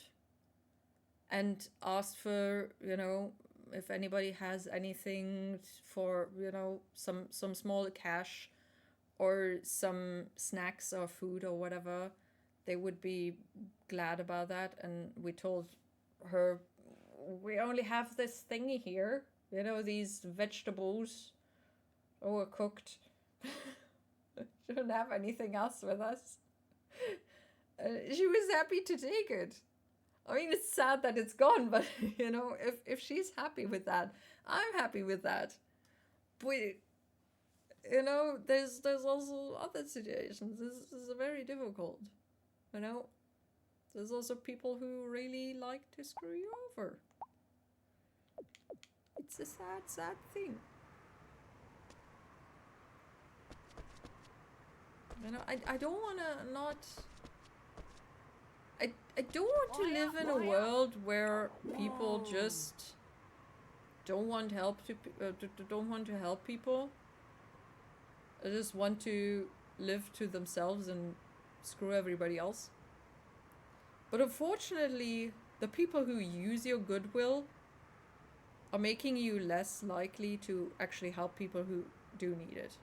and asked for, you know, if anybody has anything for, you know, some small cash or some snacks or food or whatever. They would be glad about that. And we told her, we only have this thingy here, you know, these vegetables overcooked. Don't have anything else with us. She was happy to take it. I mean, it's sad that it's gone, but, you know, if she's happy with that, I'm happy with that. But, you know, there's also other situations. This is very difficult, you know. There's also people who really like to screw you over. It's a sad, sad thing. You know, I don't want to not... I don't want to live in a world where people just don't want help don't want to help people. I just want to live to themselves and screw everybody else. But unfortunately, the people who use your goodwill are making you less likely to actually help people who do need it.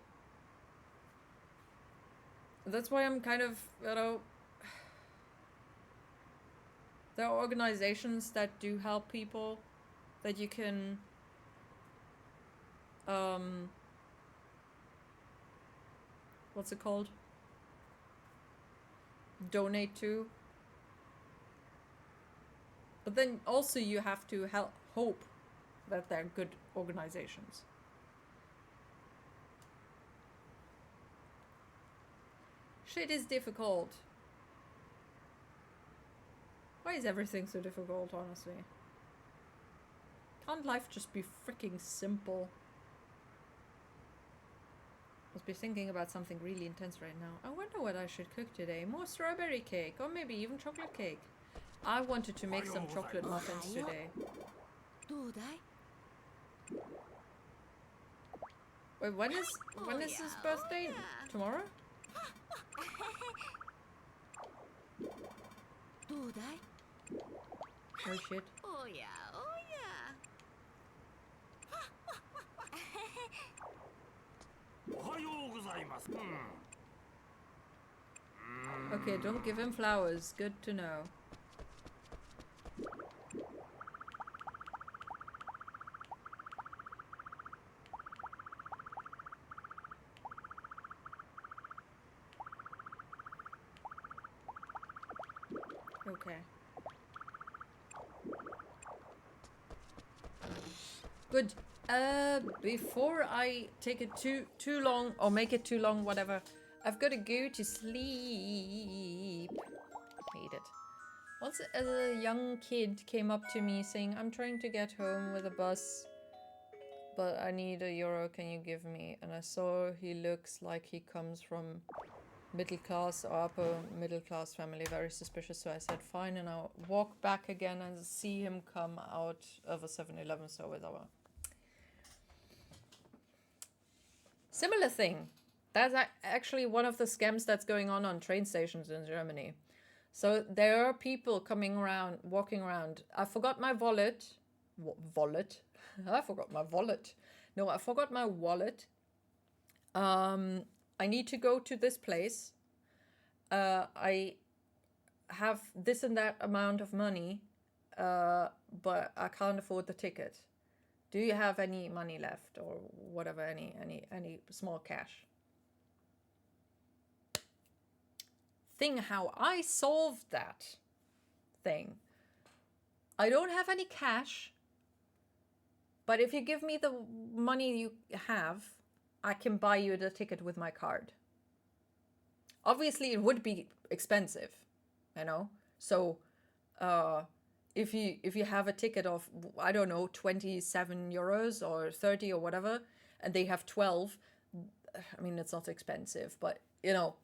That's why I'm kind of, you know, there are organizations that do help people that you can what's it called? Donate to. But then also you have to hope that they're good organizations. Shit is difficult. Why is everything so difficult, honestly? Can't life just be freaking simple? Must be thinking about something really intense right now. I wonder what I should cook today. More strawberry cake, or maybe even chocolate cake. I wanted to make some chocolate muffins today. Wait, when is his birthday? Tomorrow? Oh shit. Oh yeah, oh yeah. Okay, don't give him flowers. Good to know. Okay. Good. Before I take it too long or make it too long, whatever, I've got to go to sleep. Hate it. Once a young kid came up to me saying, "I'm trying to get home with a bus, but I need €1. Can you give me?" And I saw he looks like he comes from middle class or upper middle class family, very suspicious. So I said fine, and I'll walk back again and see him come out of a 7-Eleven. So with our similar thing. That's actually one of the scams that's going on train stations in Germany. So there are people coming around, walking around. I forgot my wallet. Wallet? I forgot my wallet. No, I forgot my wallet. I need to go to this place. I have this and that amount of money, but I can't afford the ticket. Do you have any money left or whatever, any small cash? Thing how I solved that thing. I don't have any cash, but if you give me the money you have, I can buy you the ticket with my card. Obviously, it would be expensive, you know. So, if you have a ticket of, I don't know, 27 euros or 30 or whatever, and they have 12, I mean, it's not expensive, but you know,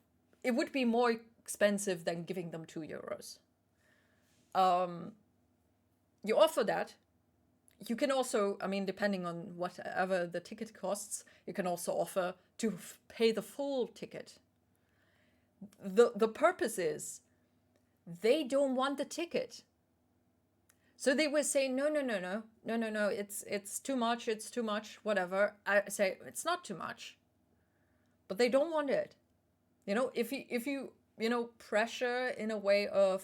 it would be more expensive than giving them 2 euros. You offer that. You can also, I mean, depending on whatever the ticket costs, you can also offer to pay the full ticket. The purpose is they don't want the ticket. So they will say, no, it's too much, whatever. I say, it's not too much. But they don't want it. You know, if you pressure in a way of,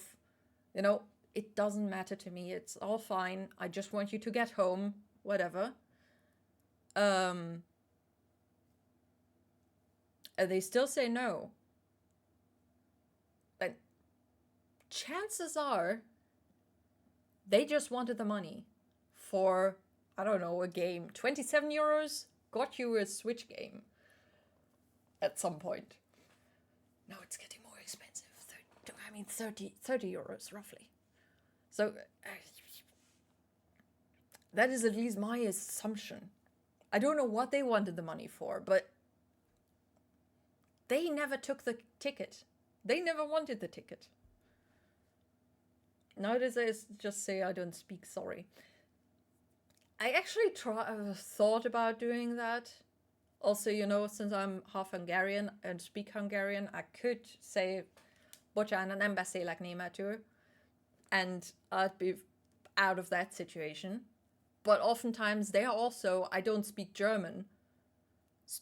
it doesn't matter to me, it's all fine, I just want you to get home, whatever. And they still say no. But chances are they just wanted the money for, I don't know, a game. 27 euros got you a Switch game at some point. Now it's getting more expensive. 30 euros roughly. So that is at least my assumption. I don't know what they wanted the money for, but they never took the ticket. They never wanted the ticket. Nowadays I just say I don't speak sorry. I actually thought about doing that. Also, since I'm half Hungarian and speak Hungarian, I could say bocsánat, nem beszélek németül, and I'd be out of that situation. But oftentimes they are also, I don't speak German.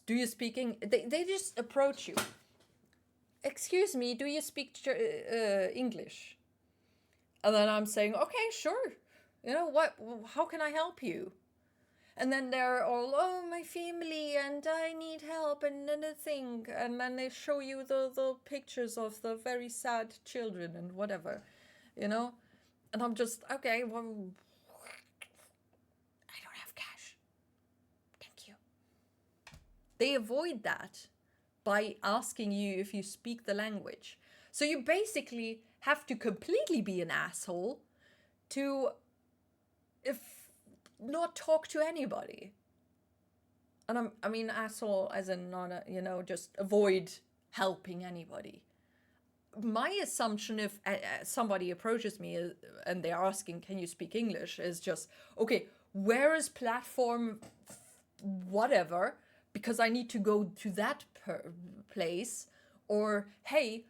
Do you speak they just approach you. Excuse me, do you speak English? And then I'm saying, okay, sure. How can I help you? And then they're all, oh, my family, and I need help, and then a thing. And then they show you the pictures of the very sad children and whatever, And I'm just, okay, well, I don't have cash. Thank you. They avoid that by asking you if you speak the language. So you basically have to completely be an asshole to not talk to anybody. And I mean asshole as in not just avoid helping anybody. My assumption if somebody approaches me and they're asking, can you speak English, is just, okay, where is platform whatever, because I need to go to that place, or hey,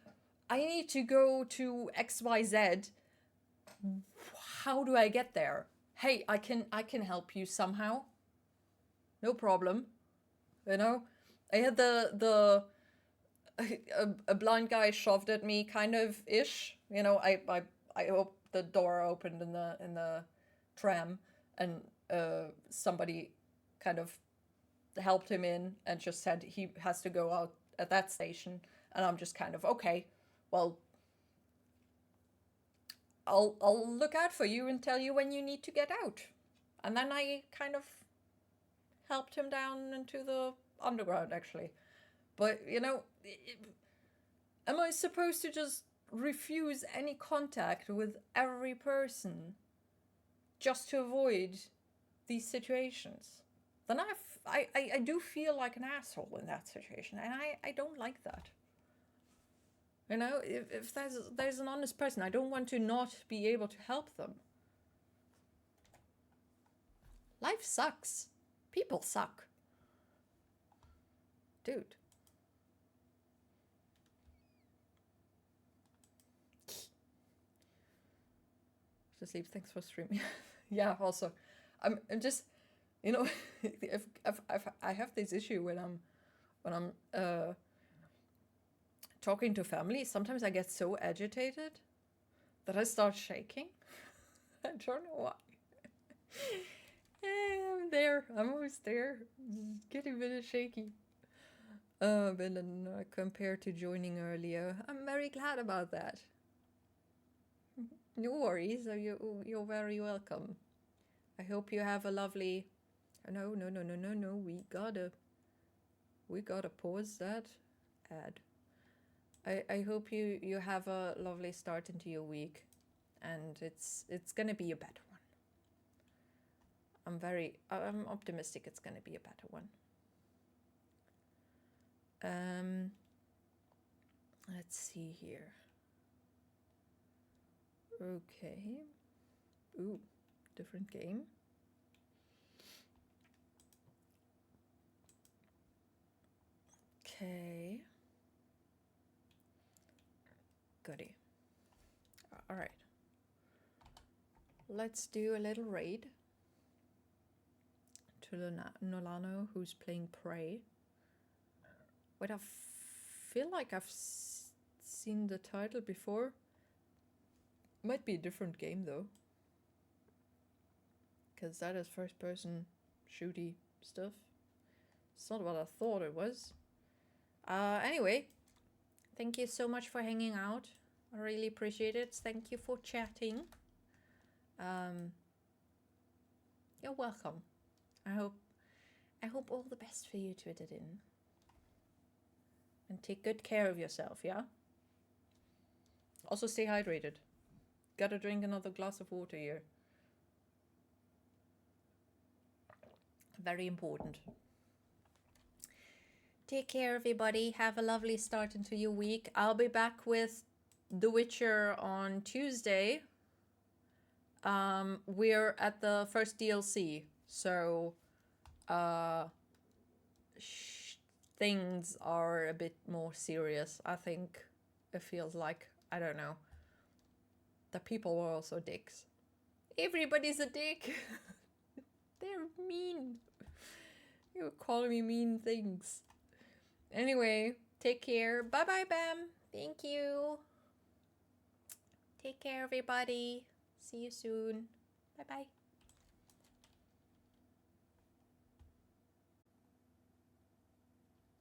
I need to go to XYZ. How do I get there? Hey, I can help you somehow. No problem. I had a blind guy shoved at me, kind of ish. I the door opened in the tram, and somebody kind of helped him in and just said he has to go out at that station, and I'm just kind of, okay, well, I'll look out for you and tell you when you need to get out. And then I kind of helped him down into the underground, actually. But, am I supposed to just refuse any contact with every person just to avoid these situations? Then I do feel like an asshole in that situation, and I don't like that. If there's an honest person, I don't want to not be able to help them. Life sucks. People suck. Dude. To sleep, thanks for streaming. Yeah, also. I'm just, if I have this issue when I'm talking to family, sometimes I get so agitated Did I start shaking? I don't know why. I'm there. I'm almost there. Just getting a bit shaky. But then compared to joining earlier, I'm very glad about that. No worries. You're very welcome. I hope you have a lovely. No. We gotta pause that ad. I hope you have a lovely start into your week, and it's gonna be a better one. I'm optimistic it's gonna be a better one. Let's see here. Okay. Ooh, different game. Okay. Goody. All right. Let's do a little raid to Nolano, who's playing Prey. Wait, I feel like I've seen the title before. Might be a different game though, because that is first-person shooty stuff. It's not what I thought it was. Anyway, thank you so much for hanging out. I really appreciate it. Thank you for chatting. You're welcome. I hope all the best for you, Twitterin. And take good care of yourself, yeah? Also stay hydrated. Gotta drink another glass of water here. Very important. Take care, everybody. Have a lovely start into your week. I'll be back with The Witcher on Tuesday. We're at the first DLC, so things are a bit more serious. I think it feels like, I don't know. The people were also dicks. Everybody's a dick. They're mean. You're calling me mean things. Anyway, take care. Bye-bye, Bam. Thank you. Take care, everybody. See you soon. Bye-bye.